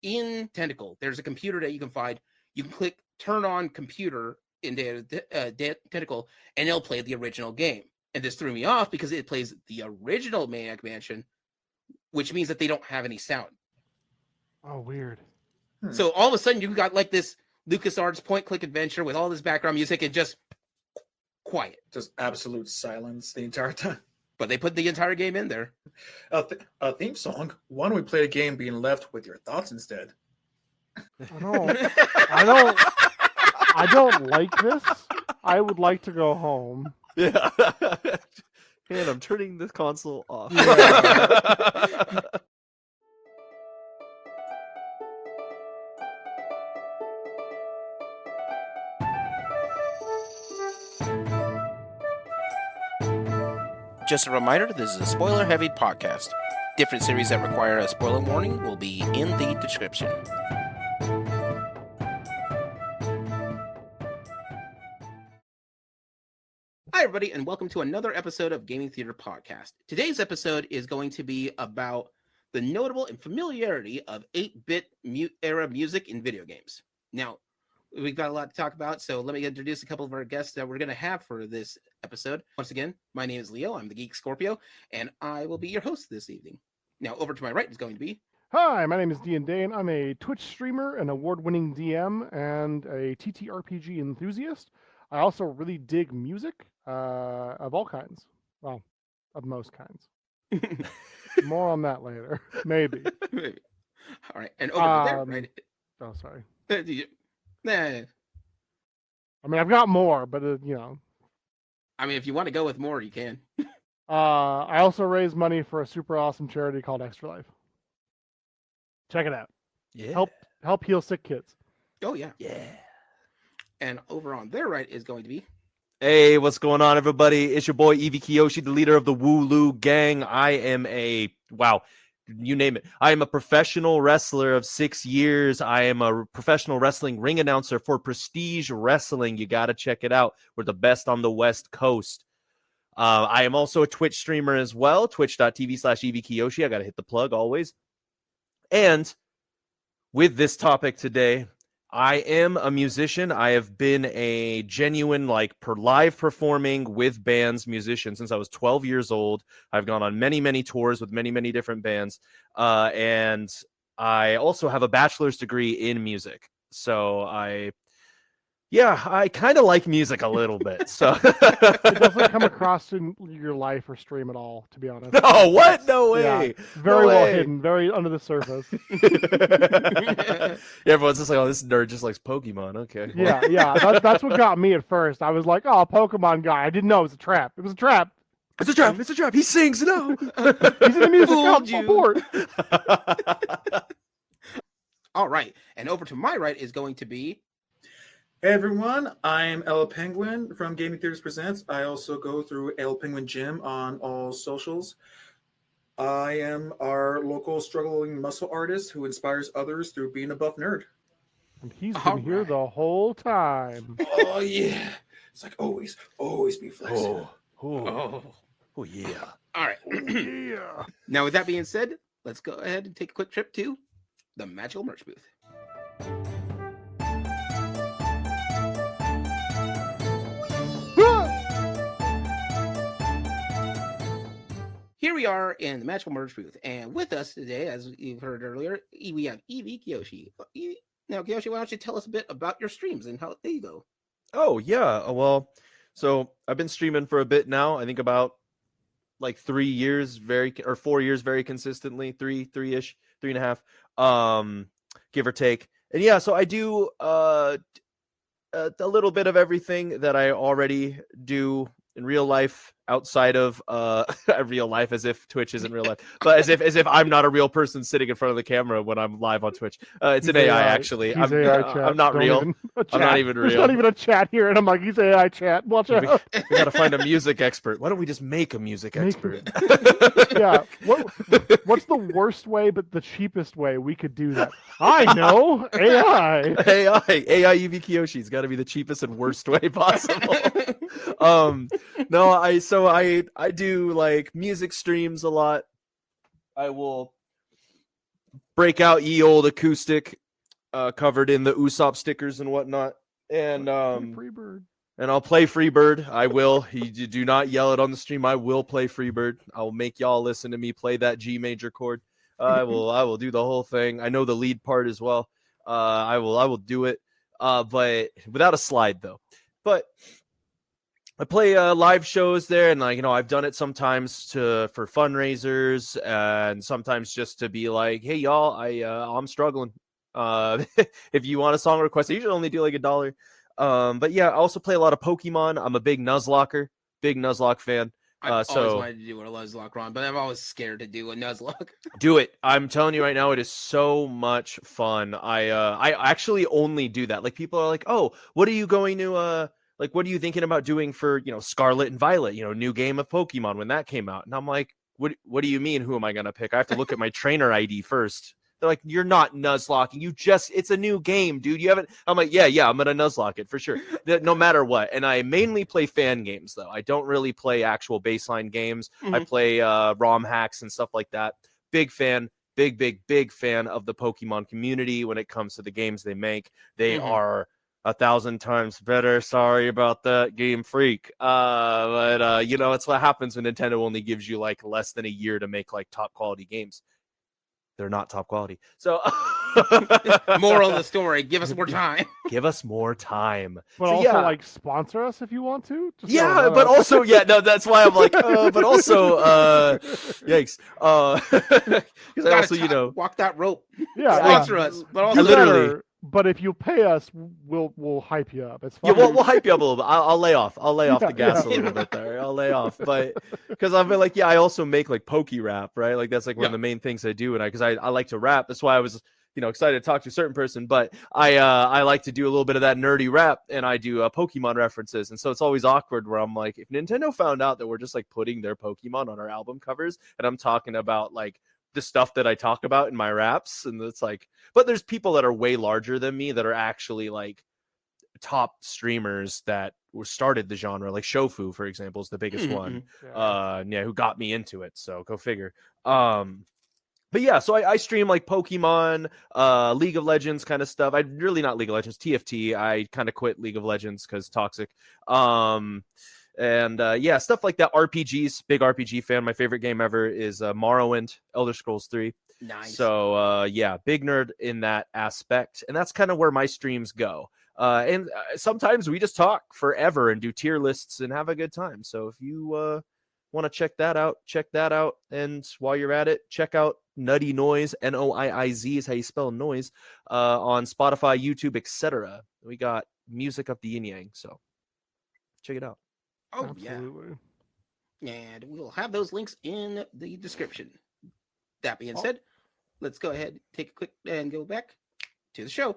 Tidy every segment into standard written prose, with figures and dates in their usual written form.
in Tentacle, there's a computer that you can find. You can click turn on computer in Tentacle, and it'll play the original game. And this threw me off because it plays the original Maniac Mansion, which means that they don't have any sound. Oh, weird. So all of a sudden, you've got like this LucasArts point-click adventure with all this background music and just quiet. Just absolute silence the entire time. But they put the entire game in there. A theme song. Why don't we play the game being left with your thoughts instead? I don't like this. I would like to go home. Yeah. And I'm turning this console off. Yeah. Just a reminder, this is a spoiler-heavy podcast. Different series that require a spoiler warning will be in the description. Hi, everybody, and welcome to another episode of Gaming Theater Podcast. Today's episode is going to be about the notable and familiarity of 8-bit era music in video games. Now, we've got a lot to talk about, so let me introduce a couple of our guests that we're going to have for this episode. Once again, my name is Leo. I'm the Geek Scorpio, and I will be your host this evening. Now, over to my right is going to be... Hi, my name is DandDaine. I'm a Twitch streamer, an award-winning DM, and a TTRPG enthusiast. I also really dig music of all kinds. Well, of most kinds. More on that later. Maybe. Maybe. All right, and over to there, right? Oh, sorry. Nah. I mean, I've got more, but you know. I mean, if you want to go with more, you can. I also raise money for a super awesome charity called Extra Life. Check it out. Yeah. Help heal sick kids. Oh yeah. Yeah. And over on their right is going to be... Hey, what's going on, everybody? It's your boy, EV Kiyoshi, the leader of the Wooloo Gang. I am you name it. I am a professional wrestler of 6 years. I am a professional wrestling ring announcer for Prestige Wrestling. You got to check it out. We're the best on the West Coast. I am also a Twitch streamer as well, twitch.tv/EV Kiyoshi. I got to hit the plug always. And with this topic today, I am a musician. I have been a genuine, live performing with bands musician since I was 12 years old. I've gone on many, many tours with many, many different bands. And I also have a bachelor's degree in music. So I kind of like music a little bit. So It doesn't come across in your life or stream at all, to be honest. No, what? No way. Yeah, very No well way. hidden, very under the surface. Yeah, everyone's just like, oh, this nerd just likes Pokemon. Okay. Yeah. That's what got me at first. I was like, oh, Pokemon guy. I didn't know it was a trap. It was a trap. It's a trap. It's a trap. He sings. No. He's in the music. Fooled I'm bored. All right, and over to my right is going to be... Hey everyone, I'm El Penguin from Gaming Theaters Presents. I also go through El Penguin Gym on all socials. I am our local struggling muscle artist who inspires others through being a buff nerd. And he's All been here right. the whole time. Oh yeah. It's like always be flexible. Oh, Yeah. all right. Yeah. Now, with that being said, let's go ahead and take a quick trip to the Magical Merch Booth. Here we are in the Magical Merch Booth, and with us today, as you've heard earlier, we have EV Kiyoshi. Now, Kiyoshi, why don't you tell us a bit about your streams and how they go? Oh, yeah. Well, so I've been streaming for a bit now. I think about 3 years, 4 years very consistently, three-ish, 3.5, give or take. And yeah, so I do a little bit of everything that I already do in real life outside of real life, as if Twitch isn't real life, but as if I'm not a real person sitting in front of the camera when I'm live on Twitch. It's He's an AI, AI. actually. He's I'm AI chat. I'm not Don't real. even- a I'm not chat. even There's real. not even a chat here, and I'm like, he's AI chat. Watch out. We gotta find a music expert. Why don't we just make a music expert? Yeah. What's the worst way, but the cheapest way we could do that? I know. AI. AI EV Kiyoshi's got to be the cheapest and worst way possible. No, I do music streams a lot. I will break out ye old acoustic, covered in the Usopp stickers and whatnot, and Freebird. and I'll play Freebird. I will. You do not yell it on the stream. I will play Freebird. I will make y'all listen to me play that G major chord. I will do the whole thing. I know the lead part as well. I will do it. But without a slide though. But I play live shows there, and I've done it sometimes for fundraisers, and sometimes just to be like, hey y'all, I'm struggling. If you want a song request, I usually only do like $1. But yeah, I also play a lot of Pokemon. I'm a big Nuzlocke fan. I've always wanted to do a Nuzlocke run, but I'm always scared to do a Nuzlocke. Do it. I'm telling you right now, it is so much fun. I actually only do that. Like, people are like, oh, what are you going to what are you thinking about doing for Scarlet and Violet? New game of Pokemon when that came out. And I'm like, what do you mean? Who am I gonna pick? I have to look at my trainer ID first. They're like, you're not Nuzlocking. It's a new game, dude. You haven't. I'm like, yeah, I'm gonna Nuzlock it for sure, no matter what. And I mainly play fan games though. I don't really play actual baseline games. Mm-hmm. I play ROM hacks and stuff like that. Big fan, big fan of the Pokemon community when it comes to the games they make. They are 1,000 times better. Sorry about that, Game Freak. But it's what happens when Nintendo only gives you like less than a year to make like top quality games. They're not top quality. So moral of the story, give us more time. Give us more time. But so, also sponsor us if you want to. Just but also that's why I'm like, but also yikes. Because I also walk that rope. Yeah, sponsor us. But also literally. But if you pay us, we'll hype you up. It's fine. Yeah, we'll hype you up a little bit. I'll lay off. I'll lay off the gas a little bit there. I'll lay off, but because I've been like, I also make like Poke Rap, right? Like that's like one of the main things I do, and because I like to rap. That's why I was excited to talk to a certain person. But I like to do a little bit of that nerdy rap, and I do Pokemon references, and so it's always awkward where I'm like, if Nintendo found out that we're just like putting their Pokemon on our album covers, and I'm talking about like the stuff that I talk about in my raps, and it's like, but there's people that are way larger than me that are actually like top streamers that started the genre, like Shofu, for example, is the biggest one. Who got me into it. So go figure. But yeah, so I stream like Pokemon, League of Legends kind of stuff. I really not League of Legends, TFT. I kind of quit League of Legends because toxic. And stuff like that. RPGs, big RPG fan. My favorite game ever is Morrowind, Elder Scrolls 3. Nice. So big nerd in that aspect, and that's kind of where my streams go. And sometimes we just talk forever and do tier lists and have a good time. So if you want to check that out. And while you're at it, check out Nutty Noiiz, Noiiz is how you spell noise, on Spotify, YouTube, etc. We got music up the yin yang, so check it out. Oh, absolutely. Yeah. And we'll have those links in the description. That being said, let's go ahead, take a quick and go back to the show.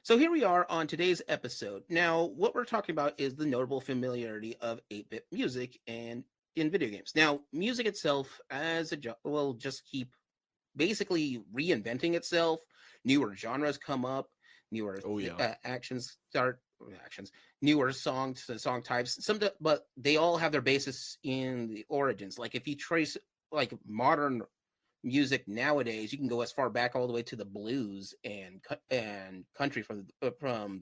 So here we are on today's episode. Now, what we're talking about is the notable familiarity of 8-bit music and in video games. Now, music itself as will just keep basically reinventing itself. Newer genres come up, newer newer song types. But they all have their basis in the origins. Like if you trace like modern music nowadays, you can go as far back all the way to the blues and country from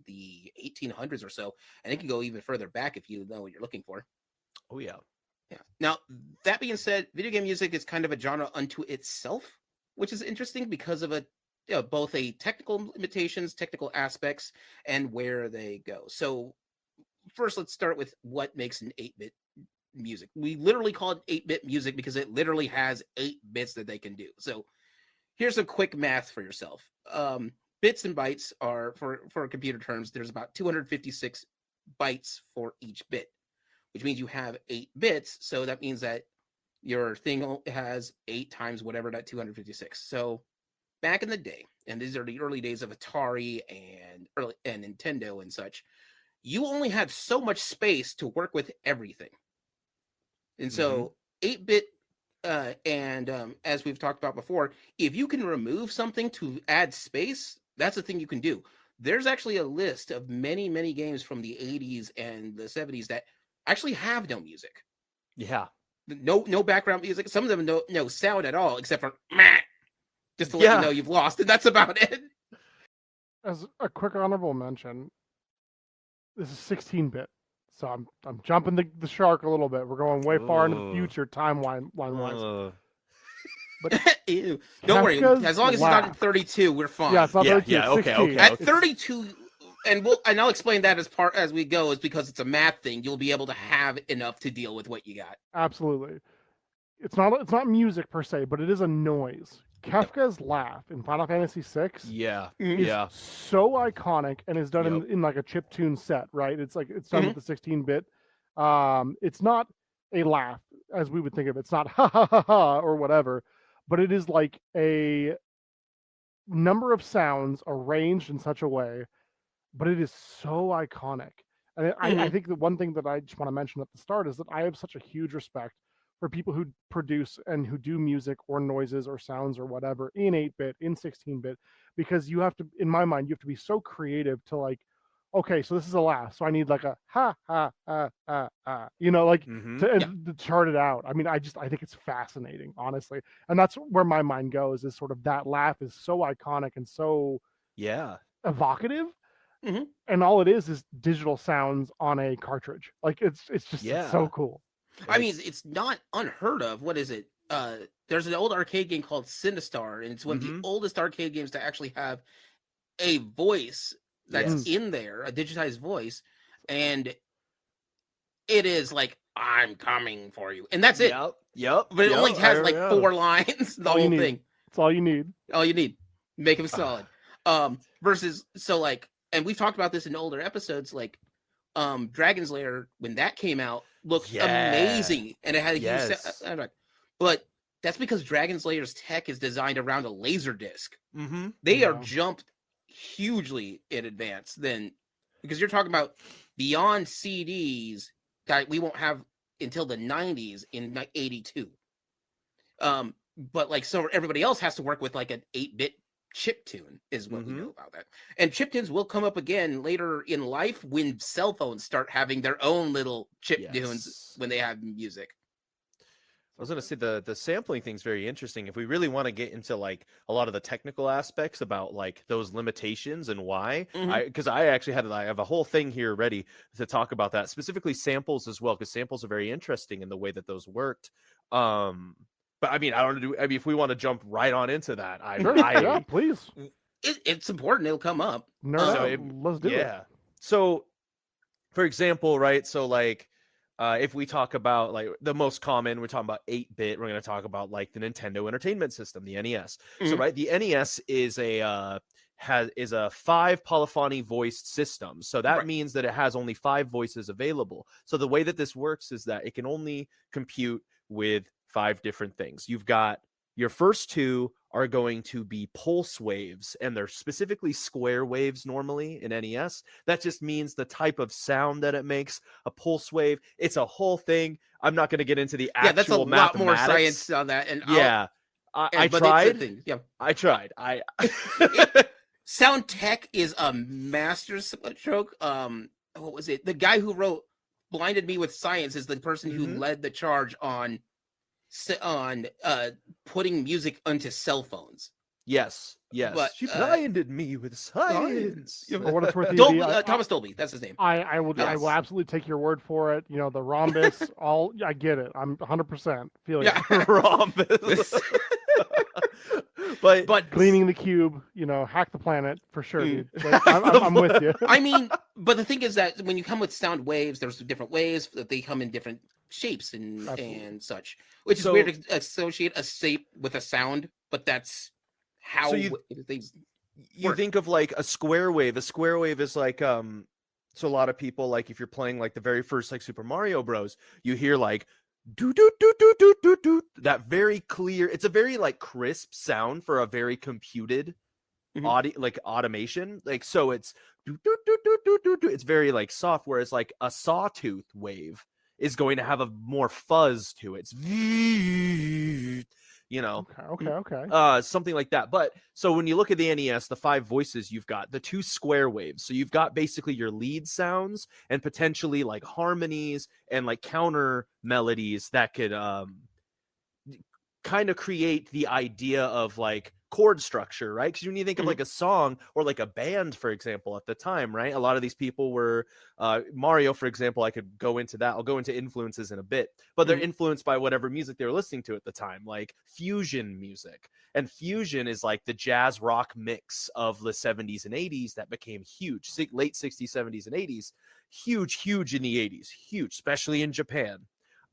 the 1800s or so, and it can go even further back if you know what you're looking for. Oh yeah. Now that being said, video game music is kind of a genre unto itself, which is interesting because of both a technical limitations, technical aspects, and where they go. So first, let's start with what makes an 8-bit music. We literally call it 8-bit music because it literally has 8 bits that they can do. So here's some quick math for yourself. Bits and bytes are, for computer terms, there's about 256 bytes for each bit, which means you have 8 bits. So that means that your thing has 8 times whatever that 256. So back in the day, and these are the early days of Atari and Nintendo and such, you only had so much space to work with everything. And so 8-bit, as we've talked about before, if you can remove something to add space, that's the thing you can do. There's actually a list of many, many games from the 80s and the 70s that actually have no music. Yeah. No background music. Some of them no sound at all, except for meh, just to let you know you've lost, and that's about it. As a quick honorable mention, this is 16-bit, so I'm jumping the shark a little bit. We're going way far into the Ooh. future timeline wise. But Ew. Don't worry. Kafka's As long as it's not in laugh. 32, we're fine. Yeah, it's not Yeah, 32, yeah, it's okay, 16. okay. At 32, and I'll explain that as we go, is because it's a math thing. You'll be able to have enough to deal with what you got. Absolutely. It's not music per se, but it is a noise. Kafka's laugh in Final Fantasy VI Yeah. Mhm. is Yeah. so iconic and is done Yep. in like a chiptune set, right? It's like it's done Mhm. with the 16-bit. It's not a laugh as we would think of it. It's not ha ha ha ha or whatever, but it is like a number of sounds arranged in such a way, but it is so iconic. And I Mhm. think the one thing that I just want to mention at the start is that I have such a huge respect for people who produce and who do music or noises or sounds or whatever in 8-bit, in 16-bit, because you have to, in my mind, you have to be so creative to like, okay, so this is a laugh, so I need like a ha ha ha ha ha, like Mhm. to chart it out. I mean, I think it's fascinating, honestly, and that's where my mind goes. Is sort of that laugh is so iconic and so Yeah. evocative, Mhm. and all it is digital sounds on a cartridge. Like it's just it's so Yeah. cool. I mean, it's not unheard of. What is it? There's an old arcade game called Sinistar, and it's one of the Mhm. oldest arcade games to actually have a voice that's Yes. in there, a digitized voice, and it is like, I'm coming for you, and that's it. Yep. Yep. But it only yep, has I like remember. 4 lines, the all you whole need. thing. It's all you need. All you need, make him solid. Versus, so like, and we've talked about this in older episodes, like Dragon's Lair, when that came out, looked Yeah. amazing, and it had a huge Yes. but that's because Dragon's Lair's tech is designed around a laser disc. Mhm. They are Yeah. jumped hugely in advance then, because you're talking about beyond CDs that we won't have until the 90s in 82. But like, so everybody else has to work with like an 8-bit chip tune is what we know about that. And chip tunes will come up again later in life when cell phones start having their own little chip tunes Yes. when they have music. I was gonna say the sampling thing's very interesting. If we really want to get into like a lot of the technical aspects about like those limitations and why, Mhm. because I actually I have a whole thing here ready to talk about that, specifically samples as well, because samples are very interesting in the way that those worked. But I mean, I don't know. I mean, if we want to jump right on into that, Sure. Yeah, please. It's important. It'll come up. Nerd So out. Let's do it. yeah. So, for example, right? So like. If we talk about like the most common, we're talking about 8-bit. We're going to talk about like the Nintendo Entertainment System, the NES. So Mhm. right, the NES is a 5 polyphony voiced system. So that Right. means that it has only 5 voices available. So the way that this works is that it can only compute with 5 different things. You've got your first 2 are going to be pulse waves, and they're specifically square waves normally in NES. That just means the type of sound that it makes. A pulse wave, it's a whole thing. I'm not going to get into the actual that's a lot more mathematics. science on that. And Yeah, I but tried. It's a thing. Yeah, I tried. sound tech is a master stroke. What was it? The guy who wrote "Blinded Me with Science" is the person who Mhm. led the charge on putting music onto cell phones. Yes. But, She blinded me with science. Yeah. For what it's worth, Dolby, EV, Thomas Dolby, that's his name. I will Yes. absolutely take your word for it. The rhombus, all I get it. I'm 100% feeling Yeah. it. Rhombus. but Cleaning the cube, hack the planet for sure, Mm. dude. I'm with you. I mean, but the thing is that when you come with sound waves, there's different ways that they come in different shapes Absolutely. and such, which is So- weird to associate a shape with a sound, but that's how things. you work. think of like a square wave. A square wave is like so a lot of people, like if you're playing like the very first like Super Mario Bros, you hear like do do do do do do do, that very clear, it's a very like crisp sound for a very computed Mhm. audio, like automation, like, so it's do do do do do do do, it's very like soft, whereas like a sawtooth wave is going to have a more fuzz to it. It's you know. Okay. Something like that. But so when you look at the NES, the 5 voices, you've got the 2 square waves. So you've got basically your lead sounds and potentially like harmonies and like counter melodies that could kind of create the idea of like chord structure, right? Because when you think of like a song or like a band, for example, at the time, right, a lot of these people were Mario, for example. I could go into that. I'll go into influences in a bit, but they're influenced by whatever music they were listening to at the time, like fusion music. And fusion is like the jazz rock mix of the 70s and 80s that became huge. Late 60s, 70s, and 80s, huge in the 80s, huge, especially in Japan.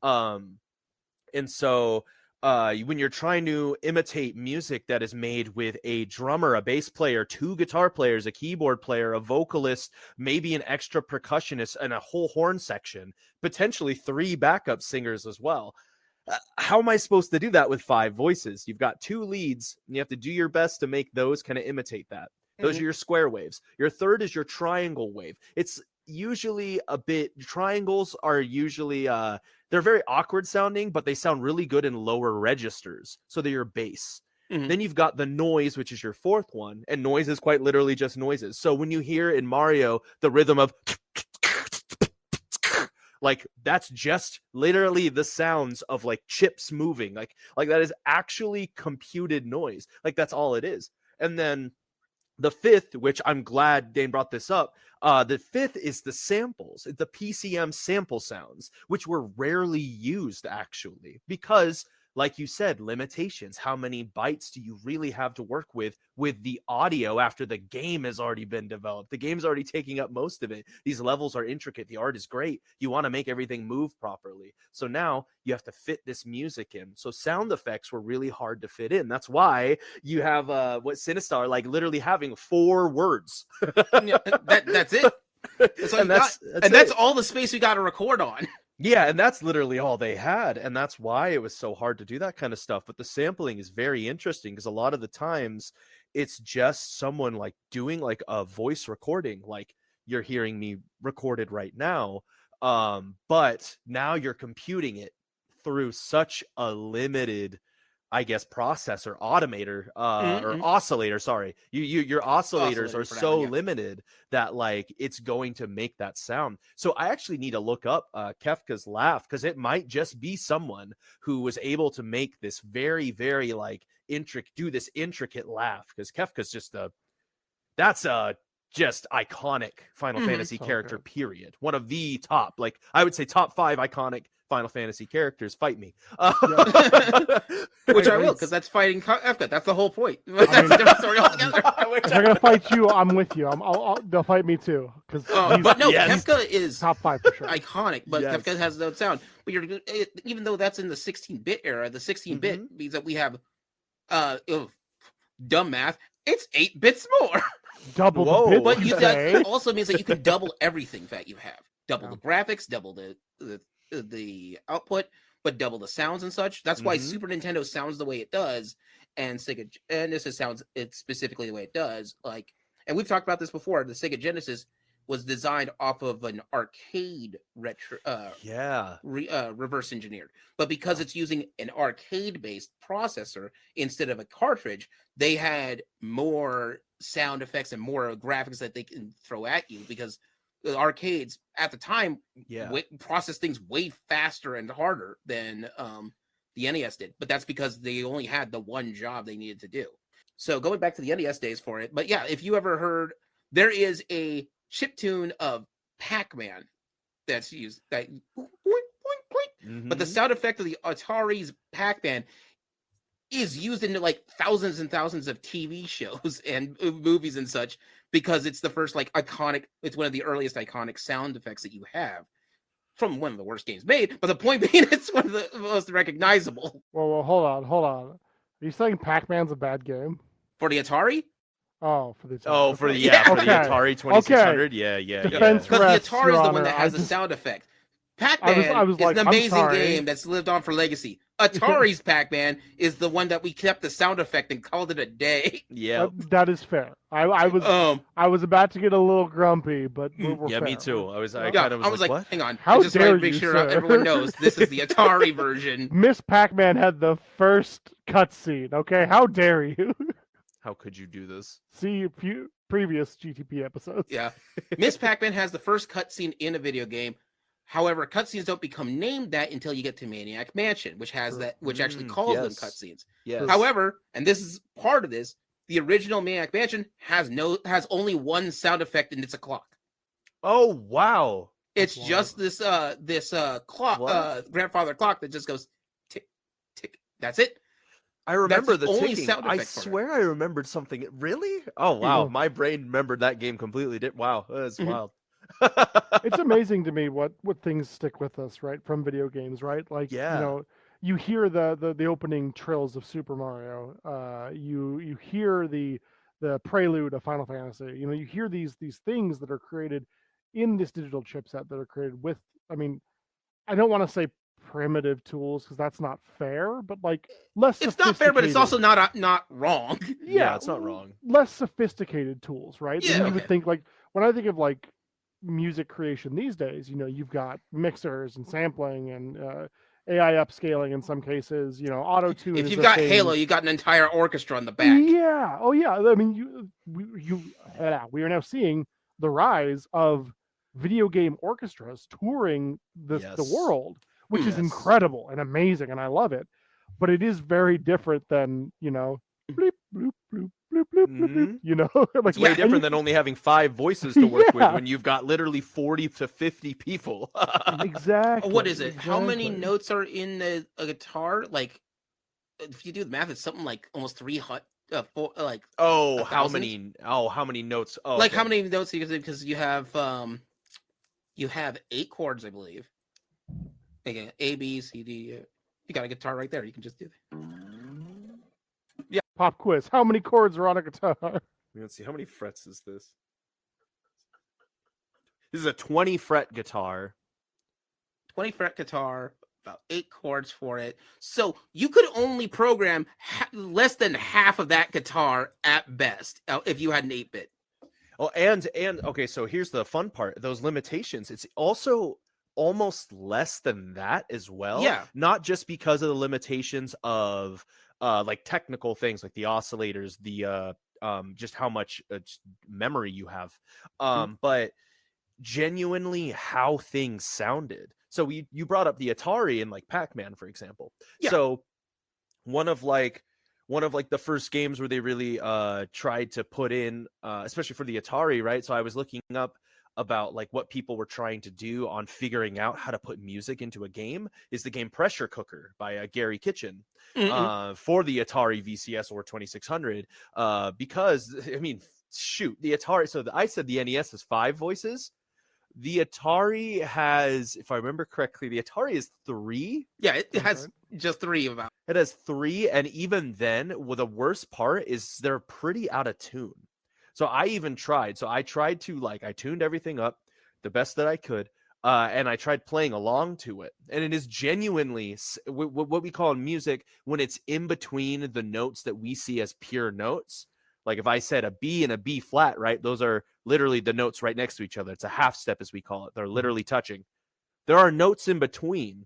And so when you're trying to imitate music that is made with a drummer, a bass player, 2 guitar players, a keyboard player, a vocalist, maybe an extra percussionist, and a whole horn section, potentially 3 backup singers as well. How am I supposed to do that with 5 voices? You've got 2 leads, and you have to do your best to make those kind of imitate that. Those are your square waves. Your third is your triangle wave. It's usually a bit, triangles are usually they're very awkward sounding, but they sound really good in lower registers, so they're your bass. Then you've got the noise, which is your 4th one, and noise is quite literally just noises. So when you hear in Mario the rhythm of like, that's just literally the sounds of like chips moving, like that is actually computed noise. Like, that's all it is. And then the 5th, which I'm glad Dane brought this up, the 5th is the samples, the PCM sample sounds, which were rarely used actually, because like you said, limitations. How many bytes do you really have to work with the audio after the game has already been developed? The game's already taking up most of it. These levels are intricate. The art is great. You want to make everything move properly. So now you have to fit this music in. So sound effects were really hard to fit in. That's why you have Sinistar, like literally having 4 words. That's it. That's all the space we got to record on. Yeah, and that's literally all they had, and that's why it was so hard to do that kind of stuff. But the sampling is very interesting, because a lot of the times it's just someone like doing like a voice recording, like you're hearing me recorded right now, but now you're computing it through such a limited, I guess, processor, automator, or oscillator. Sorry, your oscillators are so limited that like it's going to make that sound. So I actually need to look up Kefka's laugh, because it might just be someone who was able to make this very, very like intricate laugh, because Kefka's just iconic Final Fantasy character. Period. One of the top, like I would say, top 5 iconic Final Fantasy characters. Fight me. Which I will, because that's fighting Kefka. That's the whole point. That's a different story altogether. If they're gonna fight you, I'm with you. They'll fight me too. But no, Kefka is top 5 for sure. Iconic, but Kefka has no sound. But even though that's in the 16-bit era, the 16-bit means that we have dumb math. It's 8 bits more. Double the bits. But that also means that you can double everything that you have. Double the graphics, double the output, but double the sounds and such. That's why Super Nintendo sounds the way it does, and Sega Genesis sounds it specifically the way it does. Like, and we've talked about this before. The Sega Genesis was designed off of an arcade reverse engineered, but because it's using an arcade-based processor instead of a cartridge, they had more sound effects and more graphics that they can throw at you, because the arcades at the time process things way faster and harder than the NES did. But that's because they only had the one job they needed to do. So going back to the NES days for it. But yeah, if you ever heard, there is a chiptune of Pac Man that's used. That but the sound effect of the Atari's Pac Man is used in like thousands and thousands of TV shows and movies and such, because it's the first like iconic, it's one of the earliest iconic sound effects that you have from one of the worst games made. But the point being, it's one of the most recognizable. Well, hold on. Are you saying Pac Man's a bad game? For the Atari? Oh, for the Atari. Oh, for the Atari 2600. Yeah. Because the Atari is the one that has the sound effect. Pac Man is an amazing game that's lived on for legacy. Atari's Pac Man is the one that we kept the sound effect and called it a day. Yeah. That is fair. I was about to get a little grumpy, but we're Yeah, fair. me too. I Yeah, was like, what? hang on. How I just dare want to make you, sure sir. everyone knows this is the Atari version. Miss Pac-Man had the first cutscene. Okay, how dare you? How could you do this? See a few previous GTP episodes. Yeah. Miss Pac Man has the first cutscene in a video game. However, cutscenes don't become named that until you get to Maniac Mansion, which actually calls them yes. cutscenes. Yes. However, and this is part of this, the original Maniac Mansion has only one sound effect, and it's a clock. Oh wow. It's That's just this clock, What? grandfather clock that just goes tick tick. That's it. I remember the the only ticking. sound I effect for it. swear I remembered something. Really? Oh wow. Yeah. My brain remembered that game completely. Wow. That's Mhm. wild. It's amazing to me what things stick with us, right, from video games, right? Like, Yeah. you hear the opening trills of Super Mario. You hear the prelude of Final Fantasy. You hear these things that are created in this digital chipset that are created with. I mean, I don't want to say primitive tools because that's not fair, but like less. It's not fair, but it's also sophisticated- not wrong. Yeah, it's not wrong. Less sophisticated tools, right? Yeah, Than you would okay. think. Like when I think of like music creation these days, you've got mixers and sampling and AI upscaling in some cases. Auto tune. If you've got Halo, you got an entire orchestra on the back. Yeah. Oh yeah. I mean, we are now seeing the rise of video game orchestras touring the Yes. world, which is Yes. incredible and amazing, and I love it. But it is very different than bleep bloop bloop bloop bloop bloop. Mhm. Like It's way Yeah, different than only having 5 voices to work with Yeah. when you've got literally 40 to 50 people. exactly. What is it? How many exactly. notes are in a guitar? Like, if you do the math, it's something like almost 300. Oh, 1,000? how many notes? Oh, Like how okay. many notes? Because you have 8 chords, I believe. Again, A, B, C, D. You got a guitar right there. You can just do that. Pop quiz. How many chords are on a guitar? Let's see. How many frets is this? This is a 20 fret guitar. 20 fret guitar, about 8 chords for it. So you could only program less than half of that guitar at best if you had an 8-bit. Oh, and okay, so here's the fun part. Those limitations, it's also almost less than that as well. Yeah. Not just because of the limitations of like technical things like the oscillators, the just how much just memory you have. But genuinely how things sounded. So you brought up the Atari and like Pac Man, for example. Yeah. So one of the first games where they really tried to put in especially for the Atari, right? So I was looking up about like what people were trying to do on figuring out how to put music into a game is the game Pressure Cooker by Gary Kitchen for the Atari VCS or 2600 because I mean shoot, the Atari, so I said the NES has 5 voices. The Atari has, if I remember correctly, the Atari is 3. Yeah, it has just 3 of them. It has 3, and even then, well, the worst part is they're pretty out of tune. So I even tried. So I tried to I tuned everything up the best that I could, and I tried playing along to it. And it is genuinely what we call in music when it's in between the notes that we see as pure notes. Like if I said a B and a B flat, right? Those are literally the notes right next to each other. It's a half step, as we call it. They're literally touching. There are notes in between.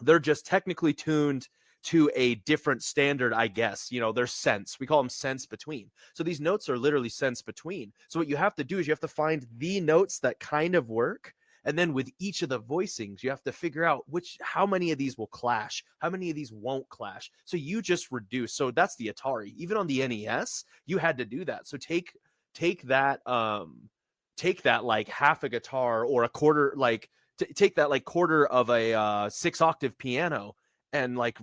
They're just technically tuned to a different standard, I guess. They're cents. We call them cents between. So these notes are literally cents between. So what you have to do is you have to find the notes that kind of work. And then with each of the voicings, you have to figure out how many of these will clash, how many of these won't clash. So you just reduce. So that's the Atari. Even on the NES, you had to do that. So take that like half a guitar or a quarter, like take that like quarter of a 6-octave piano and like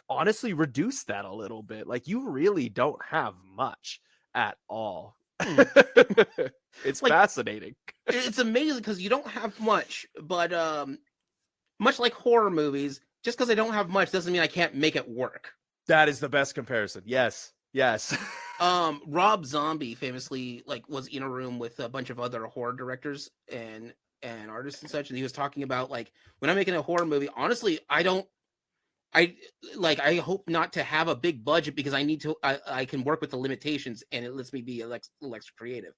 honestly reduce that a little bit. Like you really don't have much at all. It's fascinating. It's amazing because you don't have much, but much like horror movies, just because I don't have much doesn't mean I can't make it work. That is the best comparison. Yes. Rob Zombie famously was in a room with a bunch of other horror directors and artists and such, and he was talking about when I'm making a horror movie, honestly, I don't I hope not to have a big budget because I can work with the limitations and it lets me be a little extra creative.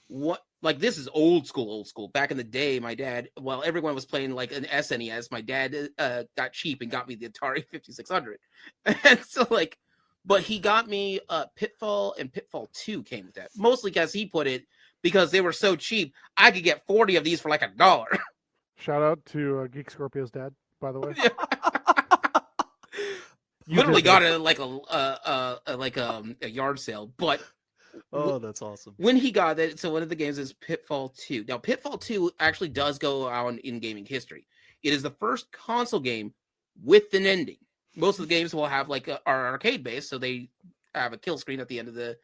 What, like, this is old school. Back in the day, my dad, while everyone was playing like an SNES, my dad got cheap and got me the Atari 5600. And so like, but he got me Pitfall, and Pitfall 2 came with that. Mostly because he put it, because they were so cheap, I could get 40 of these for like $1. Shout out to Geek Scorpio's dad, by the way. Literally got it at like a yard sale, but Oh, that's awesome. when he got it, so one of the games is Pitfall 2. Now, Pitfall 2 actually does go on in gaming history. It is the first console game with an ending. Most of the games will have like are arcade based, so they have a kill screen at the end of the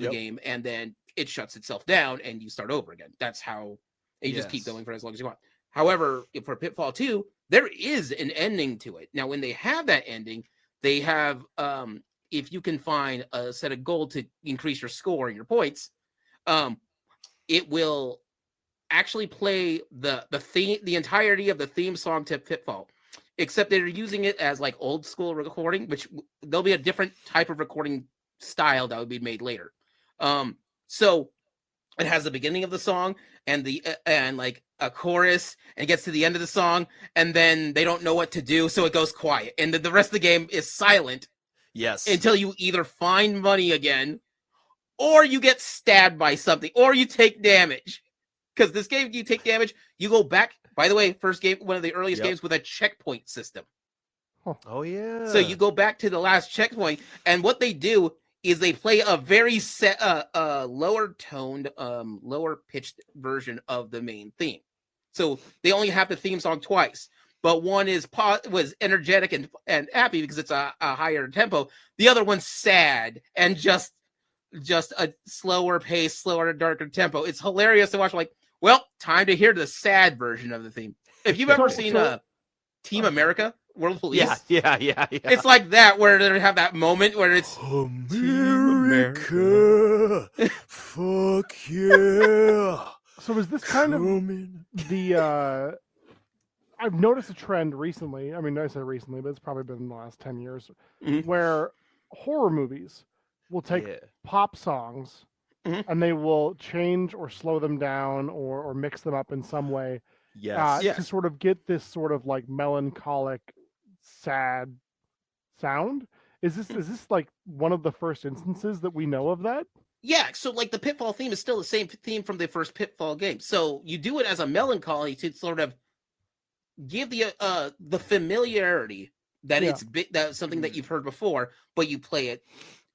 game, and then it shuts itself down and you start over again. That's how you just keep going for as long as you want. However, for Pitfall 2, there is an ending to it. Now, when they have that ending, they have if you can find a set of gold to increase your score and your points, it will actually play the entirety of the theme song to Pitfall, except they're using it as like old school recording, which there'll be a different type of recording style that would be made later. So it has the beginning of the song and like a chorus, and gets to the end of the song, and then they don't know what to do, so it goes quiet, and the rest of the game is silent. Yes. Until you either find money again, or you get stabbed by something, or you take damage. Because this game, you take damage, you go back. By the way, first game, one of the earliest games with a checkpoint system. Oh, yeah. So you go back to the last checkpoint, and what they do is they play a very lower toned, lower pitched version of the main theme. So they only have the theme song twice. But one was energetic and happy because it's a higher tempo. The other one's sad and just a slower pace, slower, darker tempo. It's hilarious to watch. Like, well, time to hear the sad version of the theme. If you've ever seen Team America, World Police, yeah. it's like that, where they have that moment where it's America, fuck yeah. So is this kind of the? I've noticed a trend recently. I mean, I say recently, but it's probably been in the last 10 years, where horror movies will take pop songs and they will change or slow them down or mix them up in some way to sort of get this sort of like melancholic, sad sound. Is this like one of the first instances that we know of that? Yeah, so like the Pitfall theme is still the same theme from the first Pitfall game. So you do it as a melancholy to sort of give the familiarity that that's something that you've heard before, but you play it,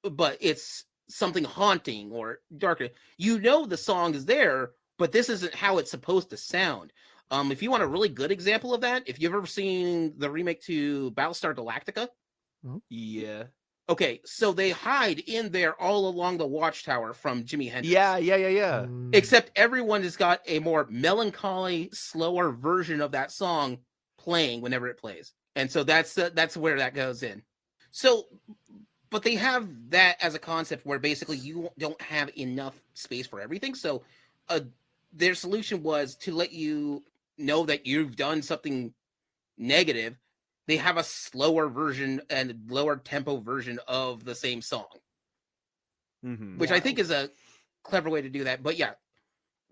but it's something haunting or darker. You know the song is there, but this isn't how it's supposed to sound. If you want a really good example of that, if you've ever seen the remake to Battlestar Galactica, yeah. Okay, so they hide in there all along the watchtower from Jimi Hendrix. Yeah. Except everyone has got a more melancholy, slower version of that song playing whenever it plays. And so that's where that goes in. So, but they have that as a concept where basically you don't have enough space for everything. So their solution was to let you know that you've done something negative. They have a slower version and lower tempo version of the same song, which I think is a clever way to do that. But yeah,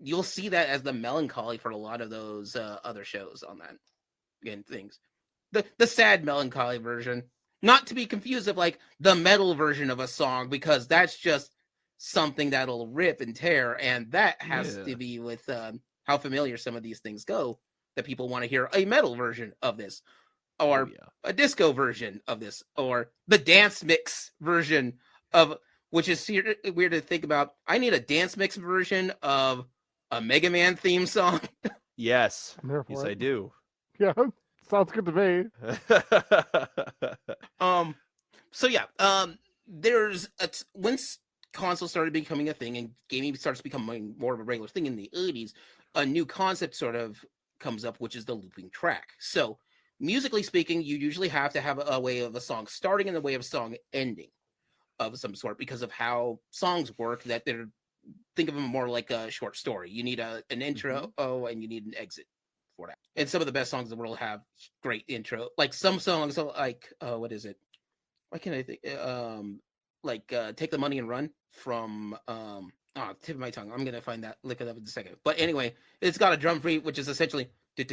you'll see that as the melancholy for a lot of those other shows on that and things. The sad melancholy version, not to be confused with like the metal version of a song, because that's just something that'll rip and tear, and that has to be with how familiar some of these things go, that people want to hear a metal version of this, or a disco version of this, or the dance mix version of, which is weird to think about. I need a dance mix version of a Mega Man theme song. Yes. Yes, I do. Yeah, sounds good to me. There's once consoles started becoming a thing and gaming starts becoming more of a regular thing in the 80s, a new concept sort of comes up, which is the looping track. So musically speaking, you usually have to have a way of a song starting and a way of a song ending of some sort, because of how songs work, that think of them more like a short story. You need an intro and you need an exit for that. And some of the best songs in the world have great intro. Like some songs, like what is it? Why can't I think? Take the Money and Run from tip of my tongue. I'm gonna find that, look it up in a second. But anyway, it's got a drum beat, which is essentially, and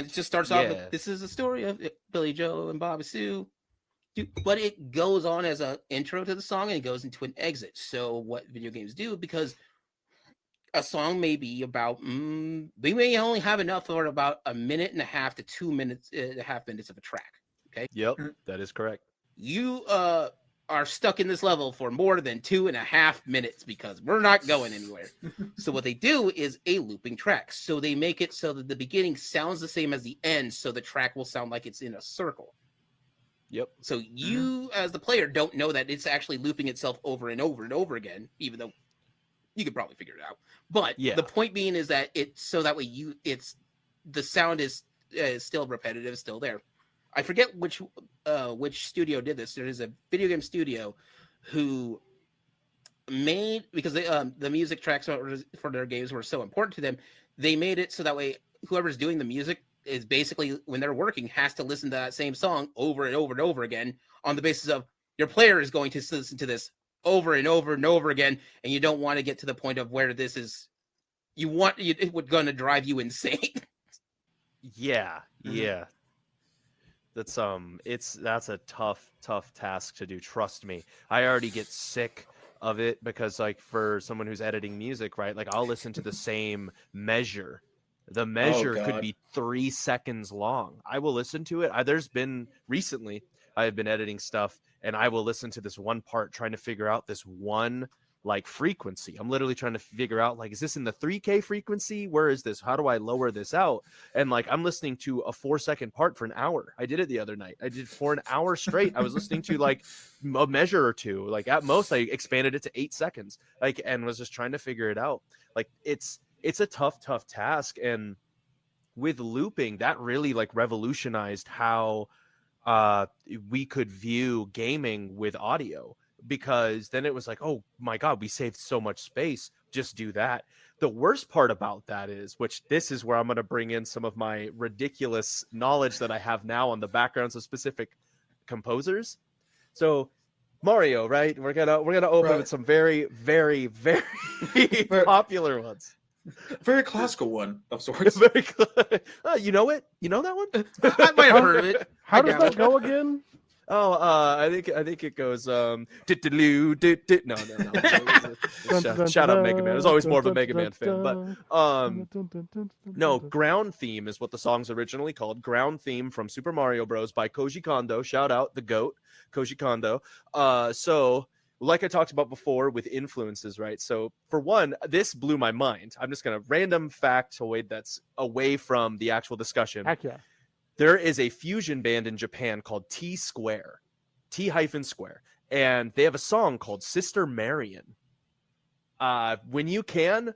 it just starts off with, "This is a story of Billy Joe and Bobby Sue." But it goes on as an intro to the song and it goes into an exit. So what video games do, because a song may be about, we may only have enough for about 1.5 to 2 minutes, 1.5 minutes of a track. Okay. Yep, that is correct. You are stuck in this level for more than 2.5 minutes because we're not going anywhere. So what they do is a looping track. So they make it so that the beginning sounds the same as the end, so the track will sound like it's in a circle. Yep. So you, as the player, don't know that it's actually looping itself over and over and over again, even though you could probably figure it out. But the point being is that it's so that way the sound is still repetitive, still there. I forget which studio did this. There is a video game studio who made, because the music tracks for their games were so important to them, they made it so that way whoever's doing the music is basically, when they're working, has to listen to that same song over and over and over again, on the basis of your player is going to listen to this over and over and over again, and you don't want to get to the point of where this is, it would gonna drive you insane. Yeah. That's that's a tough task to do. Trust me. I already get sick of it because, like, for someone who's editing music, right? Like, I'll listen to the same measure. The measure could be 3 seconds long. I will listen to it. There's been recently, I have been editing stuff, and I will listen to this one part, trying to figure out this one, like, frequency. I'm literally trying to figure out, like, is this in the 3K frequency? Where is this? How do I lower this out? And, like, I'm listening to a 4-second part for an hour. I did it the other night. I did for an hour straight. I was listening to, like, a measure or two. Like, at most, I expanded it to 8 seconds, like, and was just trying to figure it out. Like, it's a tough task. And with looping, that really, like, revolutionized how we could view gaming with audio, because then it was like, oh my God, we saved so much space. Just do that. The worst part about that is, which this is where I'm going to bring in some of my ridiculous knowledge that I have now on the backgrounds of specific composers. So Mario, right? We're gonna open with some very, very, very popular ones. Very classical one of sorts. You know it? You know that one? I might have heard of it. How does that go again? Oh, I think it goes no. Shout out Mega Man. I was always more of a Mega Man fan, but no, Ground Theme is what the song's originally called. Ground Theme from Super Mario Bros. By Koji Kondo. Shout out the GOAT, Koji Kondo. So, like I talked about before with influences, right? So, for one, this blew my mind. I'm just gonna random factoid that's away from the actual discussion. Heck yeah. There is a fusion band in Japan called T-Square, T-Square, and they have a song called Sister Marion. When you can,